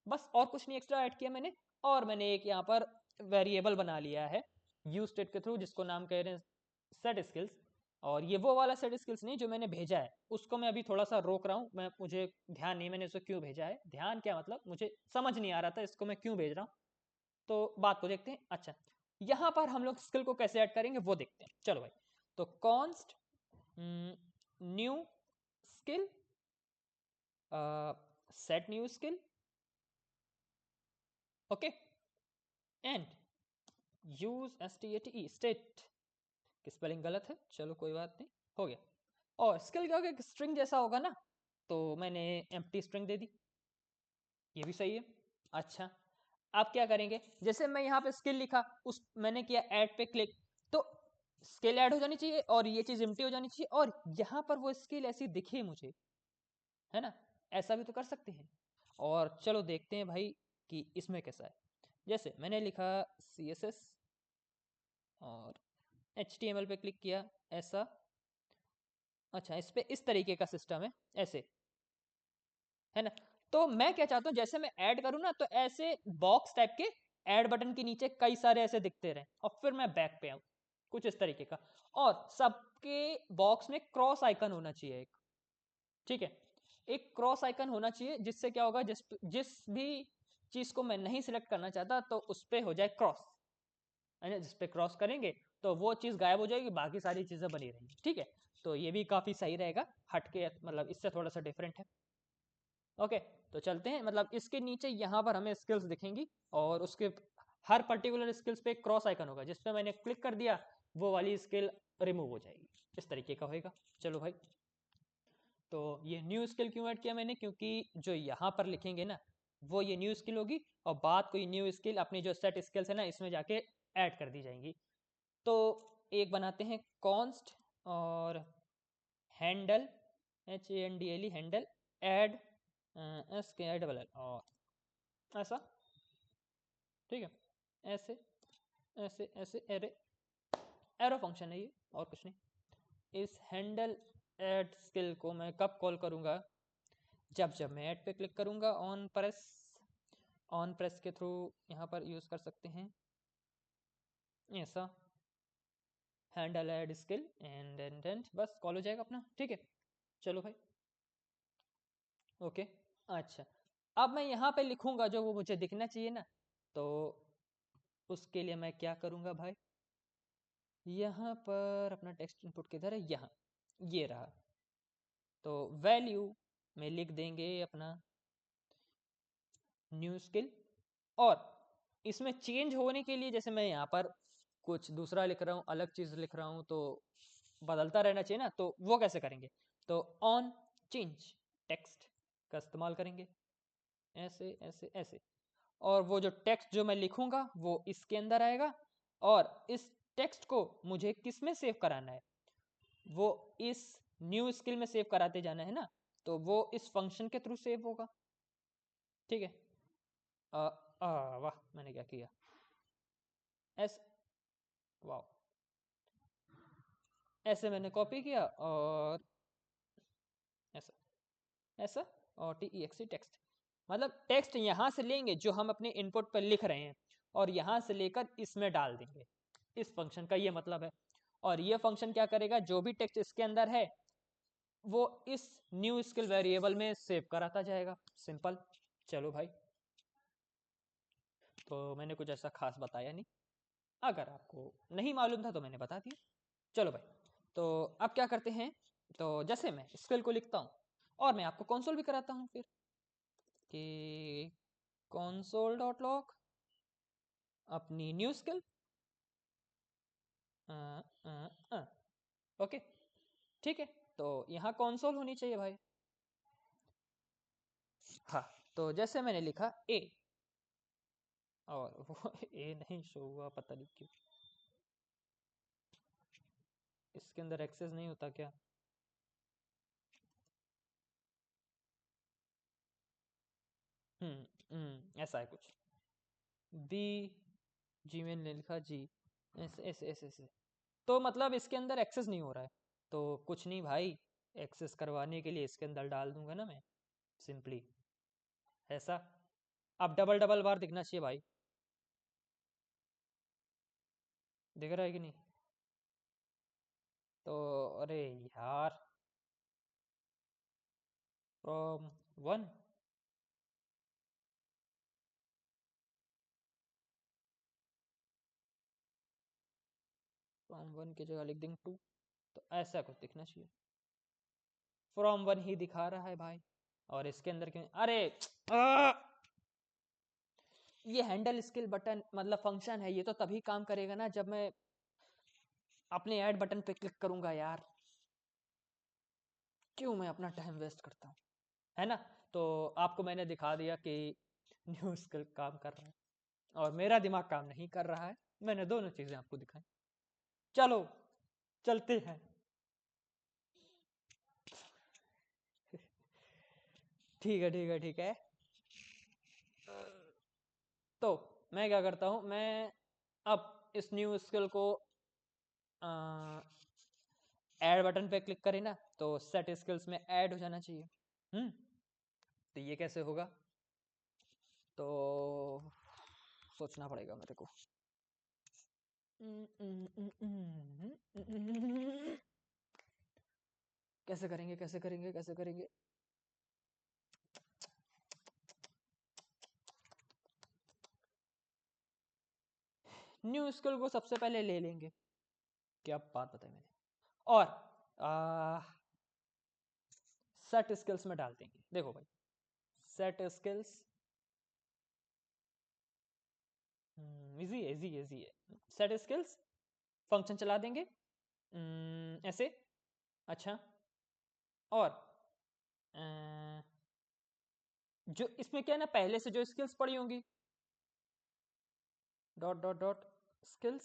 S1: बस और कुछ नहीं एक्स्ट्रा ऐड किया मैंने। और मैंने एक यहाँ पर वेरिएबल बना लिया है यूज स्टेट के थ्रू, जिसको नाम कह रहे हैं सेट स्किल्स, और ये वो वाला सेट स्किल्स नहीं जो मैंने भेजा है, उसको मैं अभी थोड़ा सा रोक रहा हूँ, मैं मुझे ध्यान नहीं मैंने उसको क्यों भेजा है, ध्यान क्या मतलब मुझे समझ नहीं आ रहा था इसको मैं क्यों भेज रहा हूँ, तो बात को देखते हैं। अच्छा, यहाँ पर हम लोग स्किल को कैसे ऐड करेंगे वो देखते हैं, चलो भाई। तो const new skill, set new skill, okay, and use STATE state की स्पेलिंग गलत है, चलो कोई बात नहीं, हो गया। और स्किल क्या होगा, स्ट्रिंग जैसा होगा ना, तो मैंने एम्प्टी स्ट्रिंग दे दी, ये भी सही है। अच्छा, आप क्या करेंगे, जैसे मैं यहाँ पे स्किल लिखा, उस मैंने किया ऐड पे क्लिक, तो स्किल ऐड हो जानी चाहिए और ये चीज एम्प्टी हो जानी चाहिए, और यहाँ पर वो स्किल ऐसी दिखे मुझे, है ना, ऐसा भी तो कर सकते हैं। और चलो देखते हैं भाई कि इसमें कैसा है। जैसे मैंने लिखा CSS और HTML पे क्लिक किया, ऐसा। अच्छा, इस पे इस तरीके का सिस्टम है, ऐसे, है ना। तो मैं क्या चाहता हूँ, जैसे मैं ऐड करूँ ना, तो ऐसे बॉक्स टाइप के ऐड बटन के नीचे कई सारे ऐसे दिखते रहे, और फिर मैं बैक पे आऊँ, कुछ इस तरीके का। और सबके बॉक्स में क्रॉस आइकन होना चाहिए एक, ठीक है, एक क्रॉस आइकन होना चाहिए, जिससे क्या होगा, जिस जिस भी चीज को मैं नहीं सिलेक्ट करना चाहता तो उस पे हो जाए क्रॉस, है ना, जिस पे क्रॉस करेंगे तो वो चीज गायब हो जाएगी, बाकी सारी चीजें बनी रहेंगी, ठीक है। तो ये भी काफी सही रहेगा, हटके मतलब इससे थोड़ा सा डिफरेंट है, ओके। तो चलते हैं, मतलब इसके नीचे यहाँ पर हमें स्किल्स दिखेंगी, और उसके हर पर्टिकुलर स्किल्स पे क्रॉस आइकन होगा, जिस पे मैंने क्लिक कर दिया वो वाली स्किल रिमूव हो जाएगी, इस तरीके का होएगा। चलो भाई, तो ये न्यू स्किल क्यों ऐड किया मैंने, क्योंकि जो यहाँ पर लिखेंगे ना वो ये न्यू स्किल होगी, और बात को ये न्यू स्किल अपनी जो सेट स्किल्स है ना इसमें जाके ऐड कर दी जाएंगी। तो एक बनाते हैं कॉन्स्ट और handle, HANDLE handle, add SKILL, और ऐसा, ठीक है, ऐसे ऐसे ऐसे एरे, एरो फंक्शन है ये, और कुछ नहीं। इस हैंडल ऐड स्किल को मैं कब कॉल करूँगा, जब जब मैं ऐड पे क्लिक करूँगा, ऑन प्रेस, ऑन प्रेस के थ्रू यहाँ पर यूज़ कर सकते हैं। ऐसा हैंडल ऐड स्किल एंड बस कॉल हो जाएगा अपना। ठीक है, चलो भाई, ओके। अच्छा, अब मैं यहाँ पे लिखूंगा जो वो मुझे दिखना चाहिए ना, तो उसके लिए मैं क्या करूँगा भाई, यहाँ पर अपना टेक्स्ट इनपुट किधर है, यहाँ, ये रहा। तो वैल्यू में लिख देंगे अपना न्यू स्किल, और इसमें चेंज होने के लिए जैसे मैं यहाँ पर कुछ दूसरा लिख रहा हूँ, अलग चीज़ लिख रहा हूँ, तो बदलता रहना चाहिए ना, तो वो कैसे करेंगे, तो ऑन चेंज टेक्स्ट का इस्तेमाल करेंगे, ऐसे ऐसे ऐसे। और वो जो टेक्स्ट जो मैं लिखूंगा वो इसके अंदर आएगा, और इस टेक्स्ट को मुझे किस में सेव कराना है, वो इस न्यू स्किल में सेव कराते जाना है ना, तो वो इस फंक्शन के थ्रू सेव होगा। ठीक है, वाह, मैंने क्या किया, एस, वाह, ऐसे मैंने कॉपी किया, और ऐसा ऐसा, और टी ई एक्स टेक्स्ट, मतलब टेक्स्ट यहाँ से लेंगे जो हम अपने इनपुट पर लिख रहे हैं, और यहाँ से लेकर इसमें डाल देंगे, इस फंक्शन का ये मतलब है। और ये फंक्शन क्या करेगा, जो भी टेक्स्ट इसके अंदर है वो इस न्यू स्किल वेरिएबल में सेव कराता जाएगा, सिंपल। चलो भाई, तो मैंने कुछ ऐसा खास बताया नहीं, अगर आपको नहीं मालूम था तो मैंने बता दिया। चलो भाई, तो अब क्या करते हैं, तो जैसे मैं स्किल को लिखता हूँ और मैं आपको कंसोल भी कराता हूँ फिर, कि कंसोल डॉट लॉग अपनी न्यू स्किल, ओके, ठीक है। तो यहाँ कंसोल होनी चाहिए भाई। हाँ, तो जैसे मैंने लिखा ए, और वो ए नहीं शो हुआ, पता नहीं क्यों, इसके अंदर एक्सेस नहीं होता क्या, ऐसा है कुछ, बी, जी मैंने लिखा जी, ऐसे ऐसे ऐसे ऐसे, तो मतलब इसके अंदर एक्सेस नहीं हो रहा है, तो कुछ नहीं भाई, एक्सेस करवाने के लिए इसके अंदर डाल दूंगा ना मैं, सिंपली ऐसा। अब डबल डबल बार दिखना चाहिए भाई, दिख रहा है कि नहीं, तो अरे यार, फ्रॉम वन, फ्रॉम वन की जगह लिख देंगे टू, तो ऐसा कुछ दिखना चाहिए, फ्रॉम वन ही दिखा रहा है भाई, और इसके अंदर क्यों, अरे आ! ये हैंडल स्किल बटन मतलब फंक्शन है, ये तो तभी काम करेगा ना जब मैं अपने ऐड बटन पे क्लिक करूंगा यार, क्यों मैं अपना टाइम वेस्ट करता हूँ, है ना। तो आपको मैंने दिखा दिया कि न्यू स्किल काम कर रहा है और मेरा दिमाग काम नहीं कर रहा है, मैंने दोनों चीजें आपको दिखाई। चलो चलते हैं, ठीक है ठीक है ठीक है। तो मैं क्या करता हूँ, मैं अब इस न्यू स्किल को ऐड बटन पे क्लिक करें ना, तो सेट स्किल्स में ऐड हो जाना चाहिए। हम्म, तो ये कैसे होगा, तो सोचना पड़ेगा मेरे को। कैसे करेंगे कैसे करेंगे कैसे करेंगे, न्यू स्किल को सबसे पहले ले लेंगे, क्या बात बताई मैंने, और सेट स्किल्स में डाल देंगे। देखो भाई, सेट स्किल्स, इजी है इजी इजी है, सेट स्किल्स फंक्शन चला देंगे, ऐसे, अच्छा, और अ, जो इसमें क्या है ना, पहले से जो स्किल्स पड़ी होंगी, dot dot dot skills,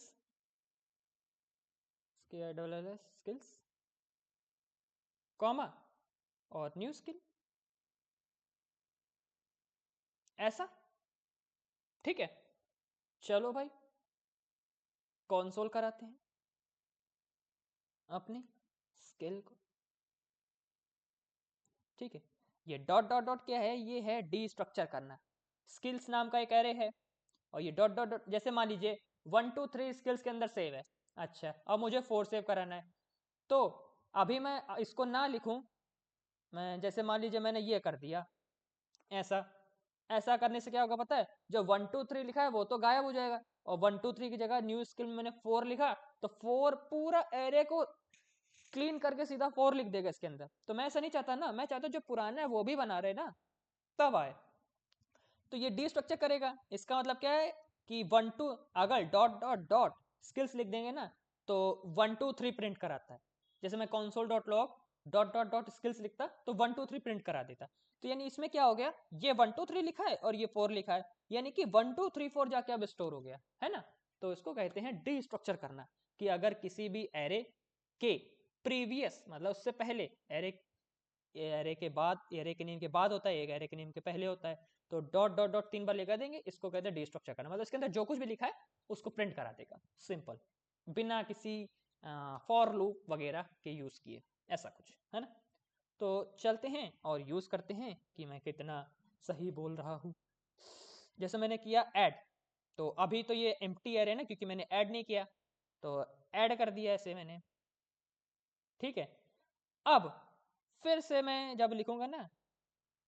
S1: skills, comma, और न्यू स्किल, ऐसा, ठीक है। चलो भाई, कंसोल कराते हैं अपनी स्किल को, ठीक है। ये डॉट डॉट डॉट क्या है, ये है डी स्ट्रक्चर करना, स्किल्स नाम का एक एरे है, और ये डॉट डॉट डॉट, जैसे मान लीजिए 1 2 3 स्किल्स के अंदर सेव है। अच्छा, अब मुझे 4 सेव कराना है, तो अभी मैं इसको ना लिखूं, मैं जैसे मान लीजिए मैंने ये कर दिया ऐसा, ऐसा करने से क्या होगा पता है, जो 1 2 3 लिखा है वो तो गायब हो जाएगा, और 1 2 3 की जगह न्यू स्किल में मैंने 4 लिखा, तो 4 पूरा एरे को क्लीन करके सीधा 4 लिख देगा इसके अंदर। तो मैं ऐसा नहीं चाहता ना, मैं चाहता जो पुराना है वो भी बना रहे ना, तब आए। तो ये डी स्ट्रक्चर करेगा, इसका मतलब क्या है कि 1 2 अगर डॉट डॉट डॉट स्किल्स लिख देंगे ना, तो 1 2 3 प्रिंट कराता है। जैसे मैं console dot log dot dot dot skills लिखता तो 1 2 3 प्रिंट करा देता। तो यानी इसमें क्या हो गया, ये 1 2 3 लिखा है और ये 4 लिखा है, यानी कि 1 2 3 4 जाके अब स्टोर हो गया है ना। तो इसको कहते हैं डी स्ट्रक्चर करना, कि अगर किसी भी एरे के प्रीवियस मतलब उससे पहले एरे, एरे के बाद, एरे के नेम के बाद होता है, एक एरे के नेम के पहले होता है, तो डॉट डॉट डॉट 3 बार लिखा देंगे, इसको कहते हैं डी स्ट्रक्चर करना। मतलब इसके अंदर जो कुछ भी लिखा है उसको प्रिंट करा देगा, सिंपल, बिना किसी फॉर लूप वगैरह के यूज किए, ऐसा कुछ है ना। तो चलते हैं और यूज करते हैं कि मैं कितना सही बोल रहा हूँ। जैसे मैंने किया ऐड, तो अभी तो ये एम्प्टी एरे ना, क्योंकि मैंने ऐड नहीं किया, तो ऐड कर दिया ऐसे मैंने, ठीक है। अब फिर से मैं जब लिखूंगा ना,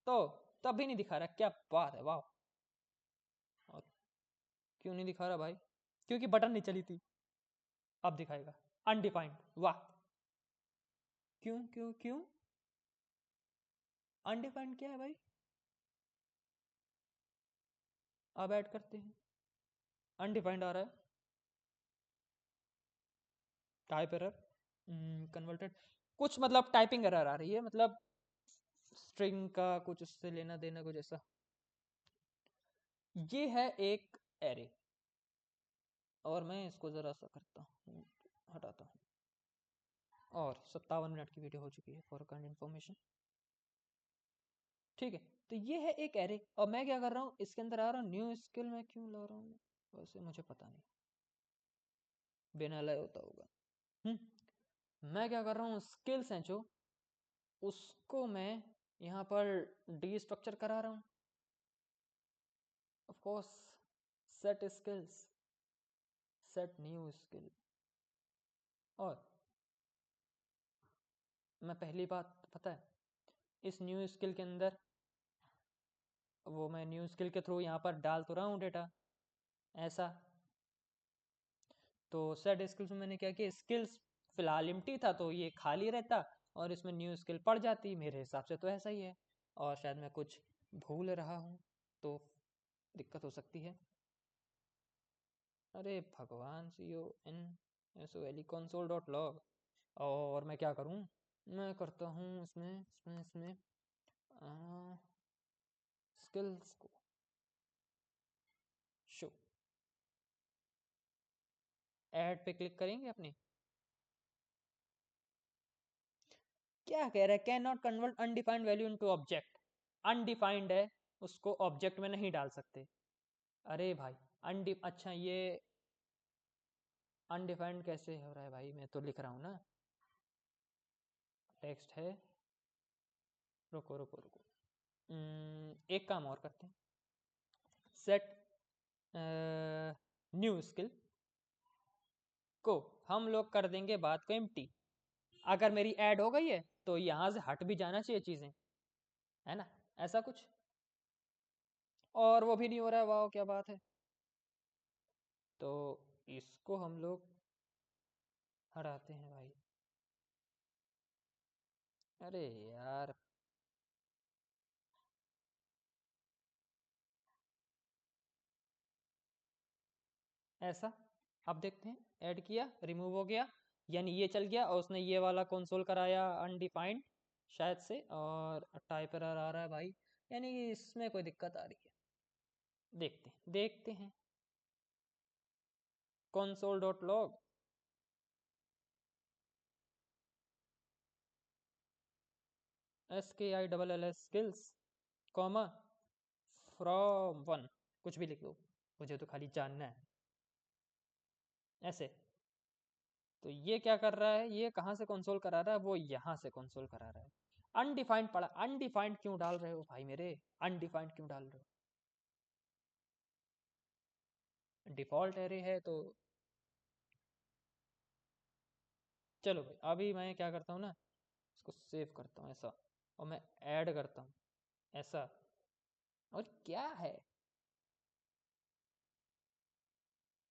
S1: तो तब भी नहीं दिखा रहा, क्या बात है, वाह। और क्यों नहीं दिखा रहा भाई, क्योंकि बटन नहीं चली थी। अब दिखाएगा अनडिफाइंड, वाह। क्यों क्यों क्यों अनडिफाइंड क्या है भाई, अब ऐड करते हैं, अनडिफाइंड आ रहा है, टाइप एरर, कन्वर्टेड, कुछ मतलब टाइपिंग एरर आ रही है, मतलब स्ट्रिंग का कुछ उससे लेना देना कुछ ऐसा। ये है एक एरे, और मैं इसको जरा सा करता हूँ, हटाता हूँ, और 57 मिनट की वीडियो हो चुकी है फॉर काइंड इन्फॉर्मेशन, ठीक है। तो ये है एक एरे, और मैं क्या कर रहा हूँ, इसके अंदर आ रहा हूँ न्यू स्किल, मैं क्यों ला रहा हूँ वैसे मुझे पता नहीं, बिना लाए होता होगा। मैं क्या कर रहा हूँ, स्किल्स हैं जो, उसको मैं यहाँ पर डी स्ट्रक्चर करा रहा हूँ, of course, set skills, set new skill. और मैं पहली बात पता है, इस न्यू स्किल के अंदर, वो मैं न्यू स्किल के थ्रू यहाँ पर डाल तो रहा हूँ डेटा ऐसा, तो सेट स्किल्स में मैंने क्या किया, स्किल्स फिलहाल एम्प्टी था तो ये खाली रहता, और इसमें न्यू स्किल पड़ जाती, मेरे हिसाब से तो ऐसा ही है, और शायद मैं कुछ भूल रहा हूँ तो दिक्कत हो सकती है। अरे भगवान, CON console डॉट लॉग, और मैं क्या करूँ, मैं करता हूँ इसमें स्किल्स को शो, ऐड पे क्लिक करेंगे अपने, क्या कह रहा है, can not convert undefined value into object, undefined है, उसको ऑब्जेक्ट में नहीं डाल सकते। अरे भाई, अच्छा ये अनडिफाइंड कैसे हो रहा है भाई, मैं तो लिख रहा हूँ ना, टेक्स्ट है, रुको रुको रुको, एक काम और करते हैं, सेट न्यू स्किल को हम लोग कर देंगे बात को एम्प्टी, अगर मेरी ऐड हो गई है तो यहाँ से हट भी जाना चाहिए चीज़ें, है ना, ऐसा कुछ, और वो भी नहीं हो रहा है, वाह क्या बात है। तो इसको हम लोग हटाते हैं भाई, अरे यार, ऐसा, अब देखते हैं, ऐड किया, रिमूव हो गया, यानी ये चल गया, और उसने ये वाला कंसोल कराया अनडिफाइंड शायद से, और टाइप एरर आ रहा है भाई, यानी कि इसमें कोई दिक्कत आ रही है, देखते हैं console dot log, SKILLS skills, comma from 1, कुछ भी लिख दो, मुझे तो खाली जानना है ऐसे। तो ये क्या कर रहा है, ये कहाँ से कंसोल करा रहा है, वो यहाँ से कंसोल करा रहा है, अनडिफाइंड पड़ा, अनडिफाइंड क्यों डाल रहे हो भाई मेरे, अनडिफाइंड क्यों डाल रहे हो, डिफ़ॉल्ट एरे है तो चलो भाई, अभी मैं क्या करता हूँ ना, इसको सेव करता हूँ ऐसा, और मैं ऐड करता हूँ ऐसा। और क्या है,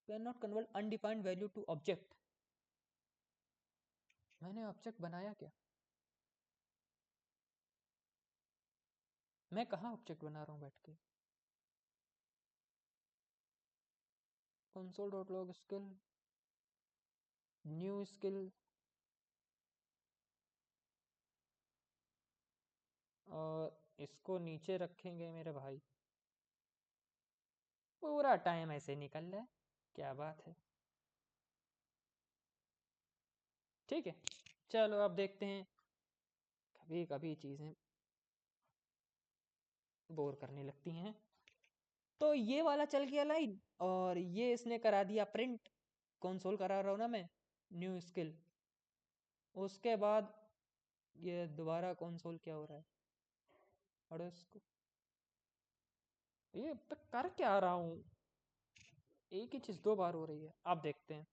S1: can not convert undefined value to object. मैंने ऑब्जेक्ट बनाया क्या? मैं कहाँ ऑब्जेक्ट बना रहा हूँ बैठ के? console.log स्किल, न्यू स्किल, और इसको नीचे रखेंगे मेरे भाई। पूरा टाइम ऐसे निकल रहा है, क्या बात है। ठीक है, चलो अब देखते हैं। कभी कभी चीज़ें बोर करने लगती हैं। तो ये वाला चल गया लाइन, और ये इसने करा दिया प्रिंट, कंसोल करा रहा हूँ ना मैं, न्यू स्किल। उसके बाद ये दोबारा कंसोल क्या हो रहा है, अरे इसको, ये पे कर क्या रहा हूँ, एक ही चीज़ दो बार हो रही है। अब देखते हैं।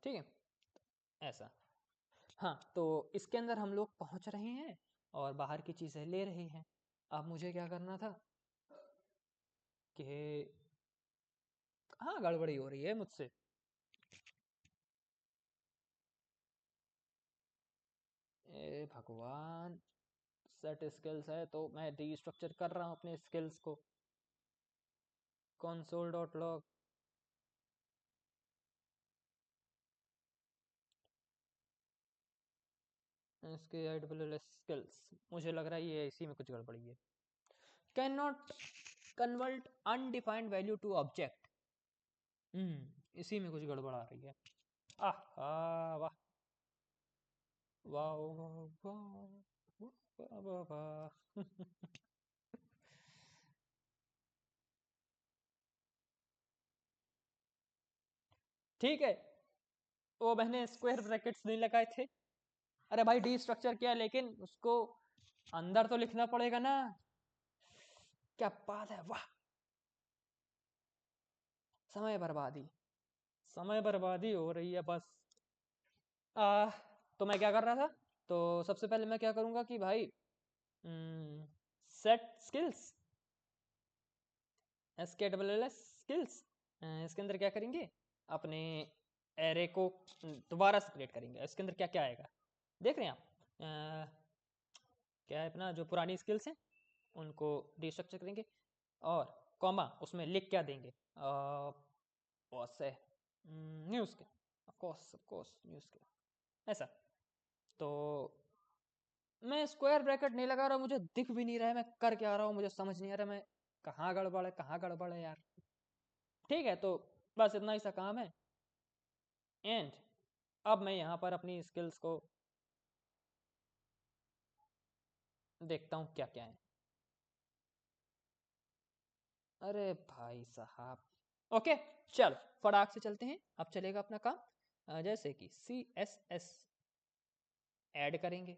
S1: ठीक है, ऐसा। हाँ, तो इसके अंदर हम लोग पहुंच रहे हैं और बाहर की चीज़ें ले रहे हैं। अब मुझे क्या करना था कि, हाँ, गड़बड़ी हो रही है मुझसे। ए भगवान, सेट स्किल्स है तो मैं रीस्ट्रक्चर कर रहा हूँ अपने स्किल्स को। console.log, इसके स्किल्स, मुझे लग रहा है ये इसी में कुछ गड़बड़ी है। Can not convert undefined value to object, इसी में कुछ गड़बड़ आ रही है। वाह, वाह वाह वाह वाह वाह वाह। ठीक है, वो मैंने स्क्वायर ब्रैकेट्स नहीं लगाए थे। अरे भाई, डी स्ट्रक्चर किया, लेकिन उसको अंदर तो लिखना पड़ेगा ना। क्या बात है, वाह। समय बर्बादी, समय बर्बादी हो रही है बस। आ, तो मैं क्या कर रहा था, तो सबसे पहले मैं क्या करूंगा कि भाई, सेट स्किल्स, SKSS स्किल्स, इसके अंदर क्या करेंगे, अपने एरे को दोबारा से क्रिएट करेंगे। इसके अंदर क्या क्या आएगा देख रहे हैं आप, क्या है अपना जो पुरानी स्किल्स हैं उनको डिस्ट्रक्चर करेंगे, और कॉमा उसमें लिख क्या देंगे, बॉस है, न्यूज़ के, ऑफ कोर्स न्यूज़ के, ऐसा। तो मैं स्क्वायर ब्रैकेट नहीं लगा रहा, मुझे दिख भी नहीं रहा है मैं कर क्या रहा हूँ, मुझे समझ नहीं आ रहा मैं कहाँ गड़बड़ है, कहाँ गड़बड़ है यार। ठीक है, तो बस इतना ही सा काम है। एंड अब मैं यहाँ पर अपनी स्किल्स को देखता हूँ क्या क्या है। अरे भाई साहब, ओके, चलो फटाक से चलते हैं। अब चलेगा अपना काम। जैसे कि CSS ऐड करेंगे,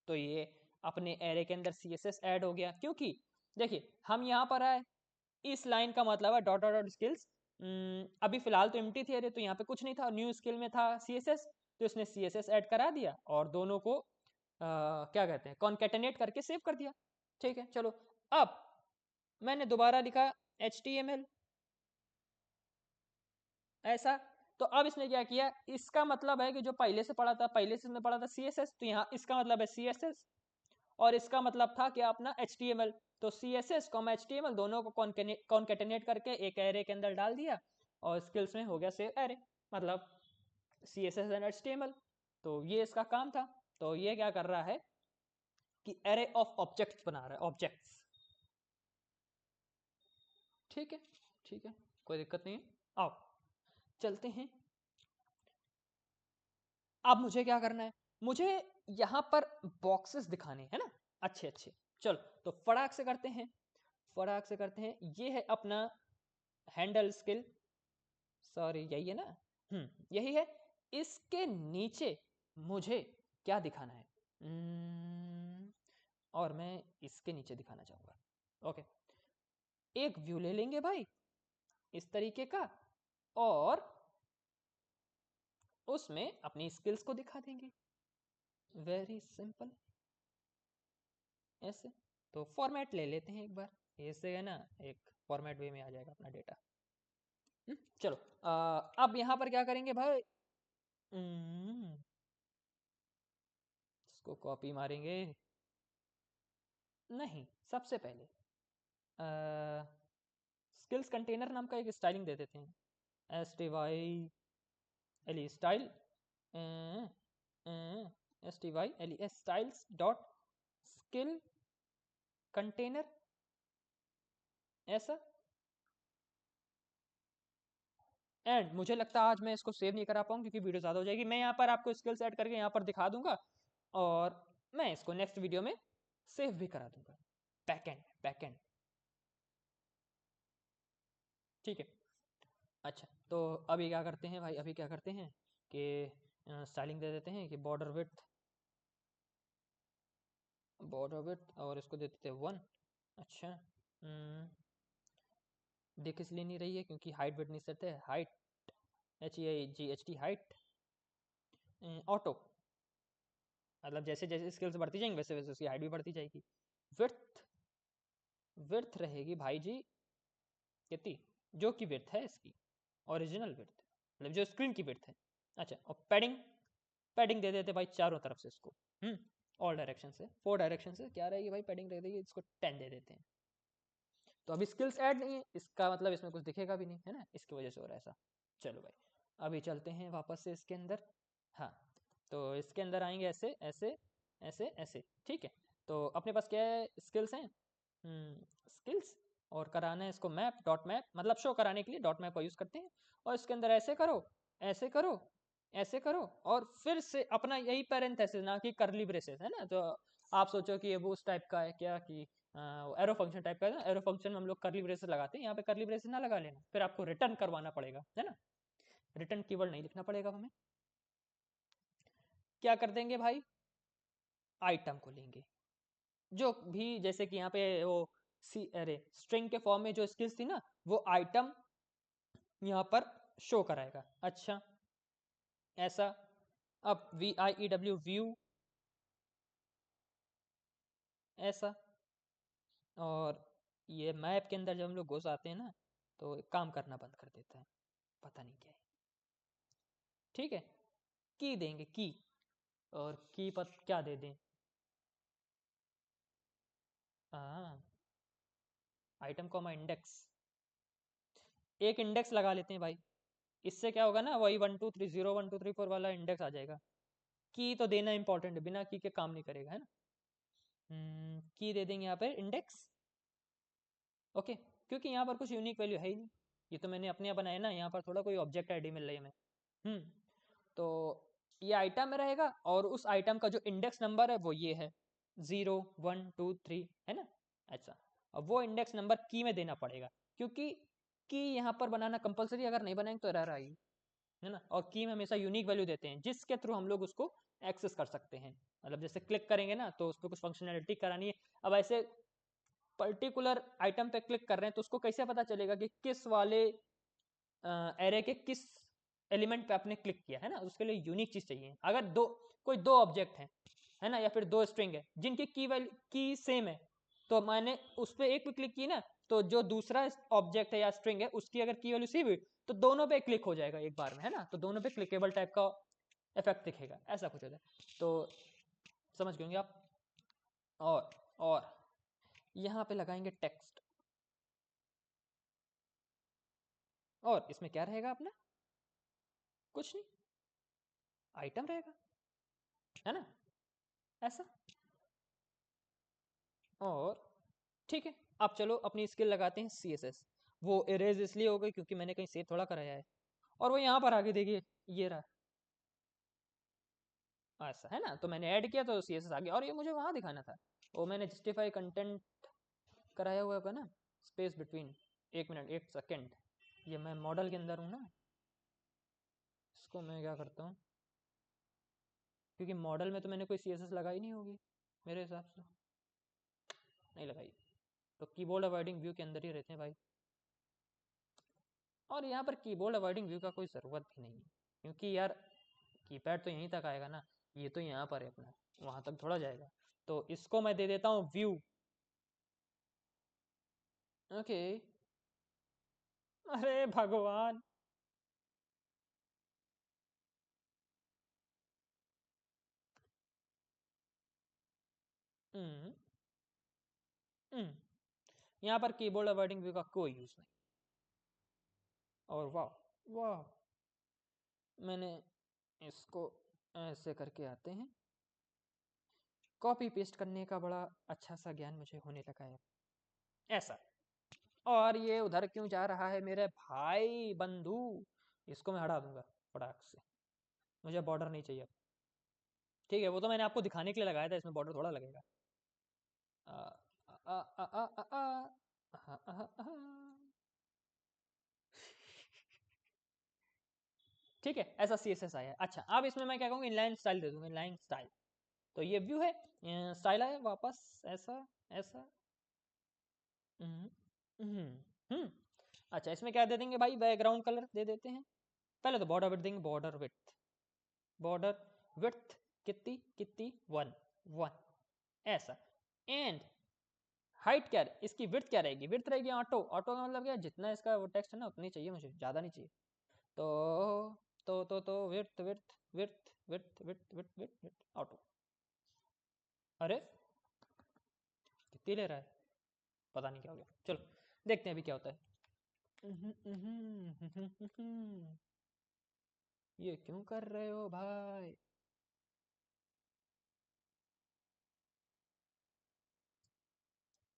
S1: तो ये अपने एरे के अंदर CSS ऐड हो गया, क्योंकि देखिए हम यहाँ पर आए, इस लाइन का मतलब है डॉट डॉट डॉट स्किल्स। अभी फिलहाल तो एम्प्टी थी अरे, तो यहाँ पे कुछ नहीं था, न्यू स्किल में था CSS, तो इसने CSS ऐड करा दिया और दोनों को क्या कहते हैं, कॉन्केटेनेट करके सेव कर दिया। ठीक है, चलो अब मैंने दोबारा लिखा HTML ऐसा। तो अब इसने क्या किया, इसका मतलब है कि जो पहले से पढ़ा था, पहले से इसने पढ़ा था CSS, तो यहाँ इसका मतलब है CSS, और इसका मतलब था क्या अपना HTML। तो CSS HTML दोनों को कॉन्केटेनेट करके एक एरे के अंदर डाल दिया, और स्किल्स में हो गया सेव एरे, मतलब CSS एंड HTML। तो ये इसका काम था। तो ये क्या कर रहा है कि एरे ऑफ ऑब्जेक्ट्स बना रहा है, ऑब्जेक्ट्स। ठीक है, ठीक है, कोई दिक्कत नहीं है। आओ चलते हैं। अब मुझे क्या करना है, मुझे यहाँ पर बॉक्सेस दिखाने हैं ना, अच्छे अच्छे। चलो तो फटाक से करते हैं, फटाक से करते हैं। ये है अपना हैंडल स्किल, सॉरी यही है ना, यही है। इसके नीचे मुझे क्या दिखाना है, और मैं इसके नीचे दिखाना चाहूँगा, ओके, एक व्यू ले लेंगे भाई इस तरीके का, और उसमें अपनी स्किल्स को दिखा देंगे। वेरी सिंपल, ऐसे। तो फॉर्मेट ले लेते हैं एक बार, ऐसे है ना, एक फॉर्मेट वे में आ जाएगा अपना डेटा। चलो, अब यहाँ पर क्या करेंगे भाई, इसको कॉपी मारेंगे। नहीं, सबसे पहले स्किल्स कंटेनर नाम का एक स्टाइलिंग दे देते हैं, STYLE style, STYLE styles dot skill container, ऐसा। एंड मुझे लगता है आज मैं इसको सेव नहीं करा पाऊंगा क्योंकि वीडियो ज़्यादा हो जाएगी। मैं यहाँ पर आपको स्किल्स ऐड करके यहाँ पर दिखा दूंगा, और मैं इसको नेक्स्ट वीडियो में सेव भी करा दूंगा। बैकएंड, ठीक है। अच्छा, तो अभी क्या करते हैं भाई, अभी क्या करते हैं कि स्टाइलिंग दे देते हैं कि बॉर्डर विड्थ और इसको दे देते हैं 1। अच्छा, देख इसलिए नहीं रही है क्योंकि हाइट विड्थ नहीं सेट है। हाइट, HEIGHT, हाइट ऑटो, मतलब जैसे जैसे स्किल्स बढ़ती जाएंगी वैसे वैसे उसकी हाइट भी बढ़ती जाएगी। विड्थ, विड्थ रहेगी भाई जी कितनी, जो कि विड्थ है इसकी, ओरिजिनल विड्थ, मतलब जो स्क्रीन की विड्थ है। अच्छा, और पैडिंग, पैडिंग दे देते भाई चारों तरफ से इसको, ऑल डायरेक्शन से, 4 डायरेक्शन से क्या रहेगी भाई, पैडिंग दे देगी इसको 10 दे देते हैं। तो अभी स्किल्स ऐड नहीं है, इसका मतलब इसमें कुछ दिखेगा भी नहीं, है ना, इसकी वजह से हो रहा है ऐसा। चलो भाई, अभी चलते हैं वापस से इसके अंदर। हाँ, तो इसके अंदर आएंगे ऐसे ऐसे ऐसे ऐसे, ठीक है। तो अपने पास क्या है, स्किल्स हैं, स्किल्स, और कराना है इसको मैप, डॉट मैप, मतलब शो कराने के लिए डॉट मैप का यूज़ करते हैं। और इसके अंदर ऐसे करो, ऐसे करो, ऐसे करो, और फिर से अपना यही पैरेंथेसिस, ना कि करली ब्रेसेस, है ना। तो आप सोचो कि ये वो उस टाइप का है क्या, कि एरो फंक्शन टाइप का है ना, एरो फंक्शन में हम लोग करली ब्रेसेस लगाते हैं, यहाँ पे करली ब्रेसेस ना लगा लेना, फिर आपको रिटर्न करवाना पड़ेगा, है ना। रिटर्न कीवर्ड नहीं लिखना पड़ेगा हमें। क्या कर देंगे भाई, आइटम को लेंगे, जो भी जैसे कि यहाँ पे वो सी, अरे स्ट्रिंग के फॉर्म में जो स्किल्स थी ना, वो आइटम यहाँ पर शो कराएगा। अच्छा, ऐसा। अब VIEW व्यू, ऐसा। और ये मैप के अंदर जब हम लोग घुस आते हैं ना, तो एक काम करना बंद कर देता है, पता नहीं क्या है, ठीक है। की देंगे की, और की पत क्या दे दें, हाँ, आइटम कॉमा इंडेक्स, एक इंडेक्स लगा लेते हैं भाई। इससे क्या होगा ना, वही 1 2 3 0 1 2 3 4 वाला इंडेक्स आ जाएगा। की तो देना इंपॉर्टेंट है, बिना की के काम नहीं करेगा, है ना। की दे देंगे यहाँ पे इंडेक्स, ओके, क्योंकि यहाँ पर कुछ यूनिक वैल्यू है ही नहीं, ये तो मैंने अपने यहाँ बनाया ना, यहाँ पर थोड़ा कोई ऑब्जेक्ट आईडी मिल रही है हमें। तो ये आइटम में रहेगा, और उस आइटम का जो इंडेक्स नंबर है वो ये है 0 1 2 3, है ना। अच्छा, अब वो इंडेक्स नंबर की में देना पड़ेगा, क्योंकि की यहाँ पर बनाना कंपलसरी, अगर नहीं बनाएंगे तो एरर आएगी, है ना। और की में हमेशा यूनिक वैल्यू देते हैं जिसके थ्रू हम लोग उसको एक्सेस कर सकते हैं, मतलब जैसे क्लिक करेंगे ना तो उस पर कुछ फंक्शनैलिटी करानी है। अब ऐसे पर्टिकुलर आइटम पे क्लिक कर रहे हैं तो उसको कैसे पता चलेगा कि किस वाले एरे के किस एलिमेंट पे आपने क्लिक किया, है ना। उसके लिए यूनिक चीज चाहिए। अगर कोई दो ऑब्जेक्ट हैं, है ना, या फिर दो स्ट्रिंग है जिनकी की वैल्यू की सेम है, तो मैंने उस पर एक पे क्लिक की ना, तो जो दूसरा ऑब्जेक्ट है या स्ट्रिंग है उसकी अगर की वैल्यू सेम हुई तो दोनों पे क्लिक हो जाएगा एक बार में, है ना। तो दोनों पे क्लिकेबल टाइप का इफेक्ट दिखेगा, ऐसा कुछ होता है। तो समझ गए होंगे आप। और यहाँ पे लगाएंगे टेक्स्ट, और इसमें क्या रहेगा अपना, कुछ नहीं, आइटम रहेगा, है ना, ऐसा। और ठीक है, अब चलो अपनी स्किल लगाते हैं CSS। वो इरेज इसलिए हो गई क्योंकि मैंने कहीं सेव थोड़ा कराया है, और वो यहाँ पर आगे देखिए, ये रहा, ऐसा, है ना। तो मैंने ऐड किया तो CSS आ गया, और ये मुझे वहाँ दिखाना था, वो मैंने जस्टिफाई कंटेंट कराया हुआ है ना, स्पेस बिटवीन, 1 मिनट 1 सेकेंड, ये मैं मॉडल के अंदर हूँ ना, इसको मैं क्या करता हूँ, क्योंकि मॉडल में तो मैंने कोई CSS लगाई नहीं होगी मेरे हिसाब से, नहीं लगाई। तो कीबोर्ड अवॉइडिंग व्यू के अंदर ही रहते हैं भाई। और यहाँ पर कीबोर्ड अवॉइडिंग व्यू का कोई ज़रूरत भी नहीं है, क्योंकि यार कीपैड तो यहीं तक आएगा ना, ये तो यहाँ पर है अपना, वहाँ तक थोड़ा जाएगा। तो इसको मैं दे देता हूँ व्यू। ओके। अरे भगवान। हम्म हम्म यहाँ पर कीबोर्ड अवॉइडिंग व्यू का कोई यूज़ नहीं। और वाह वाह, मैंने इसको ऐसे करके आते हैं, कॉपी पेस्ट करने का बड़ा अच्छा सा ज्ञान मुझे होने लगा है ऐसा। और ये उधर क्यों जा रहा है मेरे भाई बंधु, इसको मैं हटा दूंगा फटाक से, मुझे बॉर्डर नहीं चाहिए। ठीक है, वो तो मैंने आपको दिखाने के लिए लगाया था, इसमें बॉर्डर थोड़ा लगेगा। आ, आ, आ, आ, आ, आ, आ, आ, आ, आ, ठीक है, ऐसा CSS आया है। अच्छा, अब इसमें मैं क्या कहूँगा, इनलाइन स्टाइल दे दूंगा, इनलाइन स्टाइल। तो ये व्यू है, स्टाइल आया वापस, ऐसा ऐसा। हम्म हम्म हम्म। अच्छा, इसमें क्या दे देंगे भाई, बैकग्राउंड कलर दे देते हैं। पहले तो बॉर्डर विड्थ देंगे, बॉर्डर विड्थ, बॉर्डर विड्थ कितनी कितनी, 1 1 ऐसा। एंड हाइट क्या इसकी, विड्थ क्या रहेगी, विड्थ रहेगी ऑटो। ऑटो का मतलब क्या, जितना इसका वो टेक्स्ट है ना उतनी चाहिए मुझे, ज़्यादा नहीं चाहिए। तो width width width width width width width width auto. अरे कितनी ले रहा है, पता नहीं क्या हो गया, चलो देखते हैं अभी क्या होता है। ये क्यों कर रहे हो भाई।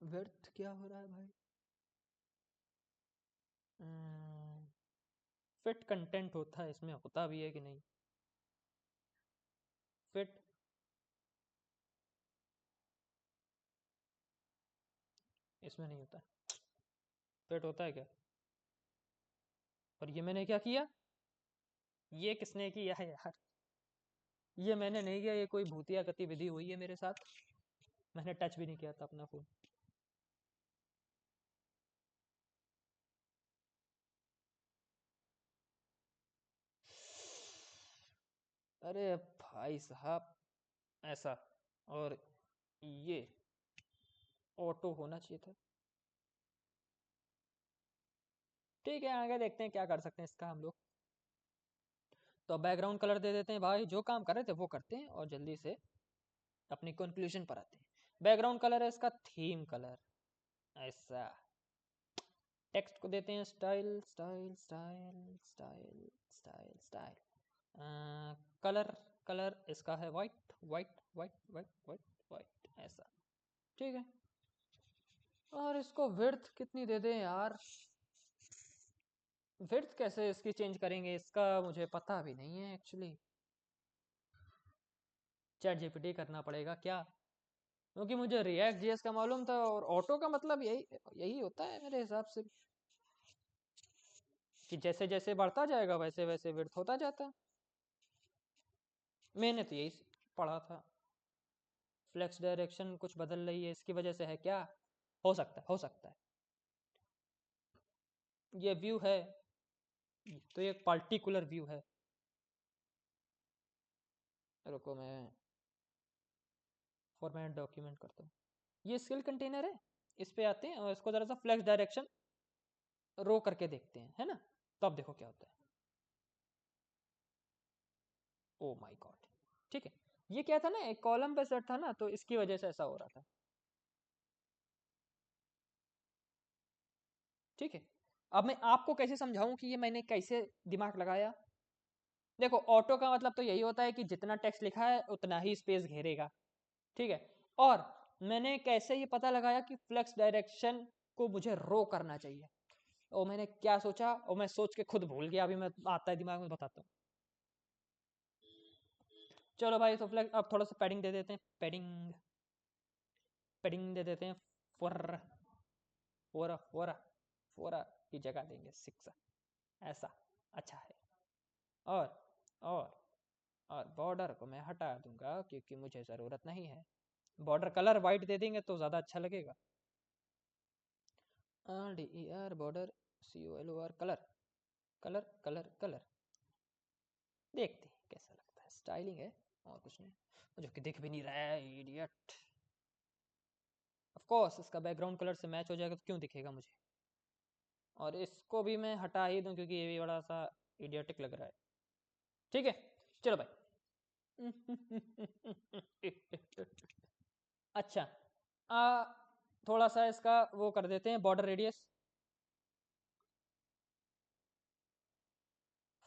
S1: व्यर्थ क्या हो रहा है भाई। फिट कंटेंट होता है इसमें, होता भी है कि नहीं फिट। इसमें नहीं होता, फिट होता है क्या। और ये मैंने क्या किया, ये किसने किया है यार, ये मैंने नहीं किया, ये कोई भूतिया गतिविधि हुई है मेरे साथ, मैंने टच भी नहीं किया था अपना फोन। अरे भाई साहब, ऐसा। और ये ऑटो होना चाहिए था। ठीक है, आगे देखते हैं क्या कर सकते हैं इसका हम लोग। तो बैकग्राउंड कलर दे देते हैं भाई, जो काम कर रहे थे वो करते हैं और जल्दी से अपनी कंक्लूजन पर आते हैं। बैकग्राउंड कलर है इसका थीम कलर, ऐसा। टेक्स्ट को देते हैं style style style style style style. Colour, colour इसका है white white white white white white, ऐसा। ठीक है, और इसको विड्थ कितनी दे दें यार, विड्थ कैसे इसकी चेंज करेंगे, इसका मुझे पता भी नहीं है एक्चुअली, चैट जीपीटी करना पड़ेगा क्या, क्योंकि मुझे रिएक्ट जेएस का मालूम था और ऑटो का मतलब यही यही होता है मेरे हिसाब से, कि जैसे जैसे बढ़ता जाएगा वैसे वैसे विड्थ होता जाता है। मैंने तो यही पढ़ा था। फ्लेक्स डायरेक्शन कुछ बदल रही है, इसकी वजह से है क्या, हो सकता है हो सकता है। ये व्यू है, तो ये पर्टिकुलर व्यू है। रुको मैं फॉर्मेट डॉक्यूमेंट करता हूँ। ये स्किल कंटेनर है, इस पे आते हैं और इसको जरा सा फ्लेक्स डायरेक्शन रो करके देखते हैं, है ना। तो अब देखो क्या होता है। Oh my God. ठीक है, ये क्या था ना, एक कॉलम पे सेट था ना, तो इसकी वजह से ऐसा हो रहा था। ठीक है, अब मैं आपको कैसे समझाऊं कि ये मैंने कैसे दिमाग लगाया। देखो, ऑटो का मतलब तो यही होता है कि जितना टेक्स्ट लिखा है उतना ही स्पेस घेरेगा। ठीक है, और मैंने कैसे ये पता लगाया कि फ्लेक्स डायरेक्शन को मुझे रो करना चाहिए, और मैंने क्या सोचा, और मैं सोच के खुद भूल गया, अभी मैं आता है दिमाग में बताता हूँ। चलो भाई, तो फ्लेक्स अब थोड़ा सा पैडिंग दे देते हैं, पैडिंग, पैडिंग दे देते हैं, फोर फोर फोर फोर की जगह देंगे 6, ऐसा अच्छा है। और और और बॉर्डर को मैं हटा दूंगा क्योंकि मुझे ज़रूरत नहीं है, बॉर्डर कलर वाइट दे देंगे तो ज़्यादा अच्छा लगेगा। RDER border COLOR colour colour colour colour. देखते हैं कैसा लगता है, स्टाइलिंग है और कुछ नहीं, जो कि दिख भी नहीं रहा है इडियट। ऑफ कोर्स इसका बैकग्राउंड कलर से मैच हो जाएगा तो क्यों दिखेगा मुझे। और इसको भी मैं हटा ही दूं क्योंकि ये भी बड़ा सा इडियटिक लग रहा है। ठीक है चलो भाई। अच्छा थोड़ा सा इसका वो कर देते हैं border radius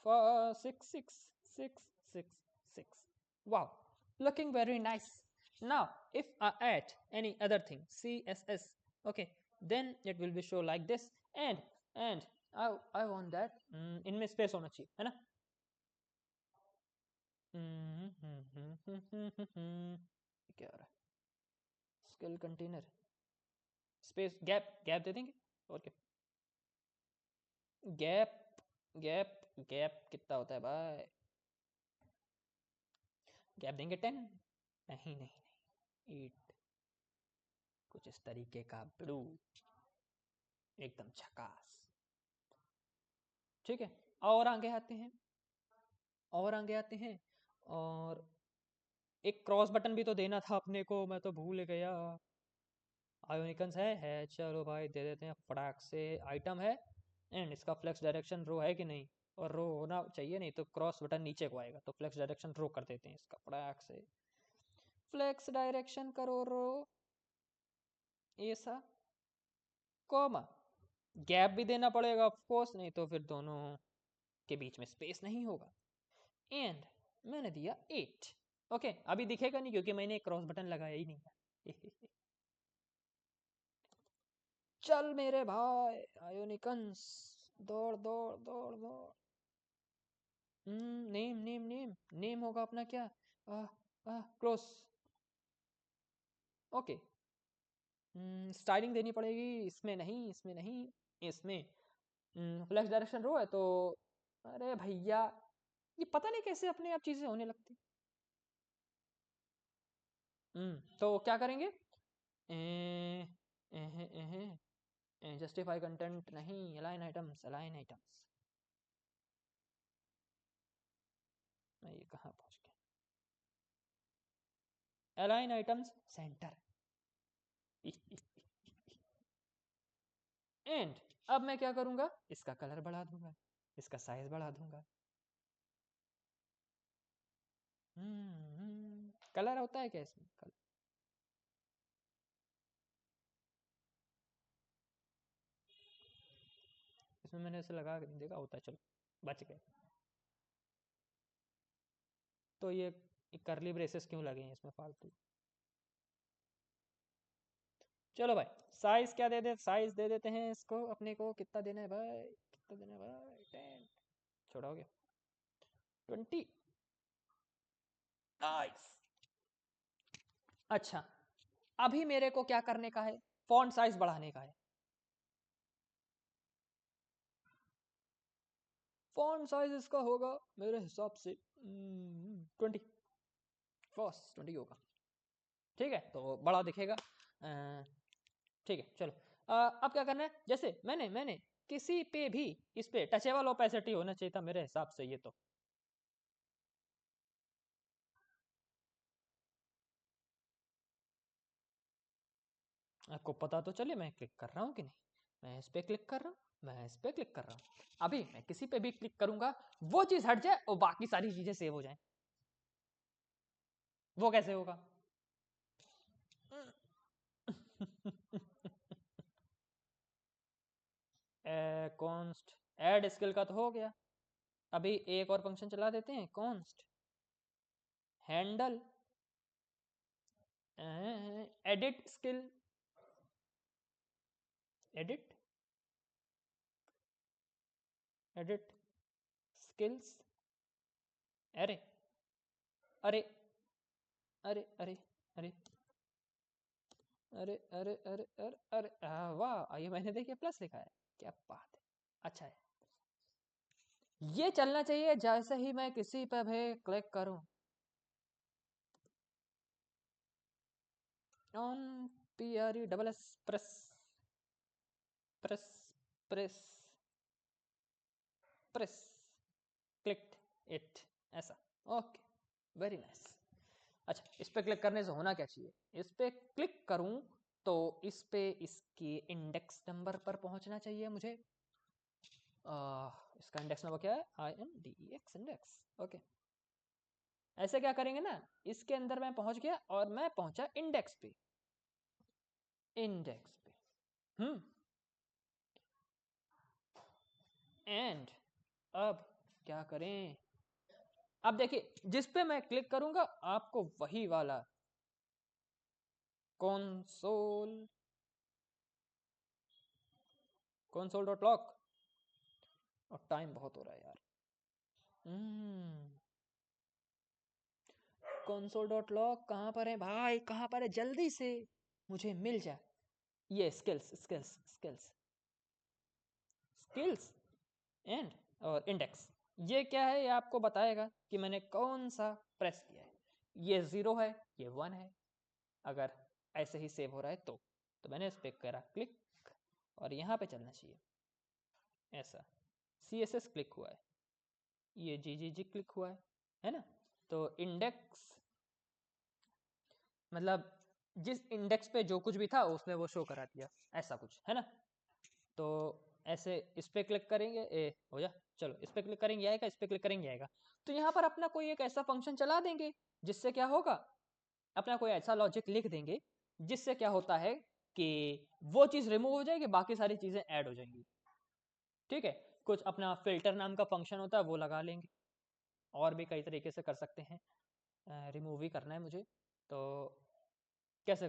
S1: 66666। Wow, looking very nice. Now, if I add any other thing, CSS, okay, then it will be show like this. And I want that इनमें स्पेस होना चाहिए है ना। क्या हो रहा है, skill container space gap gap दे देंगे और क्या। गैप गैप गैप कितना होता है भाई, गैप देंगे 10। नहीं नहीं नहीं 8, कुछ इस तरीके का ब्लू एकदम झकास। ठीक है और आगे आते हैं, और आगे आते हैं, और एक क्रॉस बटन भी तो देना था अपने को, मैं तो भूल गया। आयोनिकन्स है चलो भाई दे देते हैं फटाक से। आइटम है एंड इसका फ्लेक्स डायरेक्शन रो है कि नहीं, और रो होना चाहिए, नहीं तो क्रॉस बटन नीचे को आएगा, तो फ्लेक्स डायरेक्शन रो कर देते हैं इसका फटाक से। फ्लेक्स डायरेक्शन करो रो ऐसा, कोमा गैप भी देना पड़ेगा ऑफ कोर्स, नहीं तो फिर दोनों के बीच में स्पेस नहीं होगा। एंड मैंने दिया 8। ओके अभी दिखेगा नहीं क्योंकि मैंने क्रॉस बटन लगाया ही नहीं है। चल मेरे भाई आयोनिकन्स, दौड़ दौड़ दौड़ दौड़। नेम नेम नेम नेम होगा अपना क्या, क्लोज। ओके स्टाइलिंग देनी पड़ेगी, इसमें नहीं इसमें नहीं इसमें। फ्लैश डायरेक्शन रो है तो, अरे भैया ये पता नहीं कैसे अपने आप चीजें होने लगती। तो क्या करेंगे, जस्टिफाई कंटेंट नहीं, अलाइन आइटम्स अलाइन आइटम्स। मैं ये कहाँ पहुंच गया, अलाइन आइटम्स सेंटर। एंड अब मैं क्या करूंगा, इसका कलर बढ़ा दूंगा, इसका साइज बढ़ा दूंगा। कलर होता है क्या इसमें कलर, इसमें मैंने ऐसे लगा के नहीं देखा, होता है चलो बच गए। तो ये करली ब्रेसेस क्यों लगे हैं इसमें फालतू। चलो भाई साइज क्या दे दे, साइज दे देते हैं इसको अपने को, कितना देना है भाई, कितना देना है भाई, 10 छोड़ोगे 20। नाइस। अच्छा अभी मेरे को क्या करने का है, फॉन्ट साइज बढ़ाने का है। फॉन्ट साइज इसका होगा मेरे हिसाब से 20, फर्स्ट 20 होगा। ठीक है तो बड़ा दिखेगा। ठीक है चलो अब क्या करना है, जैसे मैंने मैंने किसी पे भी इस पे टचेबल ओपेसिटी होना चाहिए था मेरे हिसाब से, ये तो आपको पता तो चले मैं क्लिक कर रहा हूँ कि नहीं। मैं इस पे क्लिक कर रहा हूँ, मैं इस पे क्लिक कर रहा हूँ, अभी मैं किसी पे भी क्लिक करूंगा वो चीज हट जाए और बाकी सारी चीजें सेव हो जाए। वो कैसे होगा। कॉन्स्ट एड स्किल का तो हो गया, अभी एक और फंक्शन चला देते हैं const handle edit skill, edit edit skills, अरे अरे अरे अरे अरे अरे अरे अरे अरे अरे वाह ये मैंने देखिए प्लस लिखा है, क्या बात है, अच्छा है। ये चलना चाहिए जैसे ही मैं किसी पर भी क्लिक करूं। On PRE double S press press press press click it, ऐसा। Okay, very nice. अच्छा, इस पे क्लिक करने से होना क्या चाहिए, इस पे क्लिक करूं तो इस पे इसके इंडेक्स नंबर पर पहुंचना चाहिए मुझे। इसका इंडेक्स नंबर क्या है, INDEX इंडेक्स। ओके, ऐसे क्या करेंगे ना, इसके अंदर मैं पहुंच गया और मैं पहुंचा इंडेक्स पे, इंडेक्स पे। एंड अब क्या करें, अब देखिए जिस पे मैं क्लिक करूंगा आपको वही वाला console console.log, और टाइम बहुत हो रहा है यार। console.log कहाँ पर है भाई, कहाँ पर है, जल्दी से मुझे मिल जाए। ये skills skills skills skills and और इंडेक्स, ये क्या है, ये आपको बताएगा कि मैंने कौन सा प्रेस किया है। ये 0 है, ये 1 है, अगर ऐसे ही सेव हो रहा है तो मैंने इस पर करा क्लिक और यहाँ पे चलना चाहिए ऐसा। CSS क्लिक हुआ है, ये GGG क्लिक हुआ है ना। तो इंडेक्स मतलब जिस इंडेक्स पे जो कुछ भी था उसने वो शो करा दिया, ऐसा कुछ है ना। तो ऐसे इस पे क्लिक करेंगे, हो जा, चलो इस पे क्लिक करेंगे आएगा, इस पे क्लिक करेंगे आएगा। तो यहाँ पर अपना कोई एक ऐसा फंक्शन चला देंगे जिससे क्या होगा, अपना कोई ऐसा लॉजिक लिख देंगे जिससे क्या होता है कि वो चीज़ रिमूव हो जाएगी, बाकी सारी चीज़ें ऐड हो जाएंगी। ठीक है, कुछ अपना फिल्टर नाम का फंक्शन होता है वो लगा लेंगे, और भी कई तरीके से कर सकते हैं। रिमूव ही करना है मुझे, तो कैसे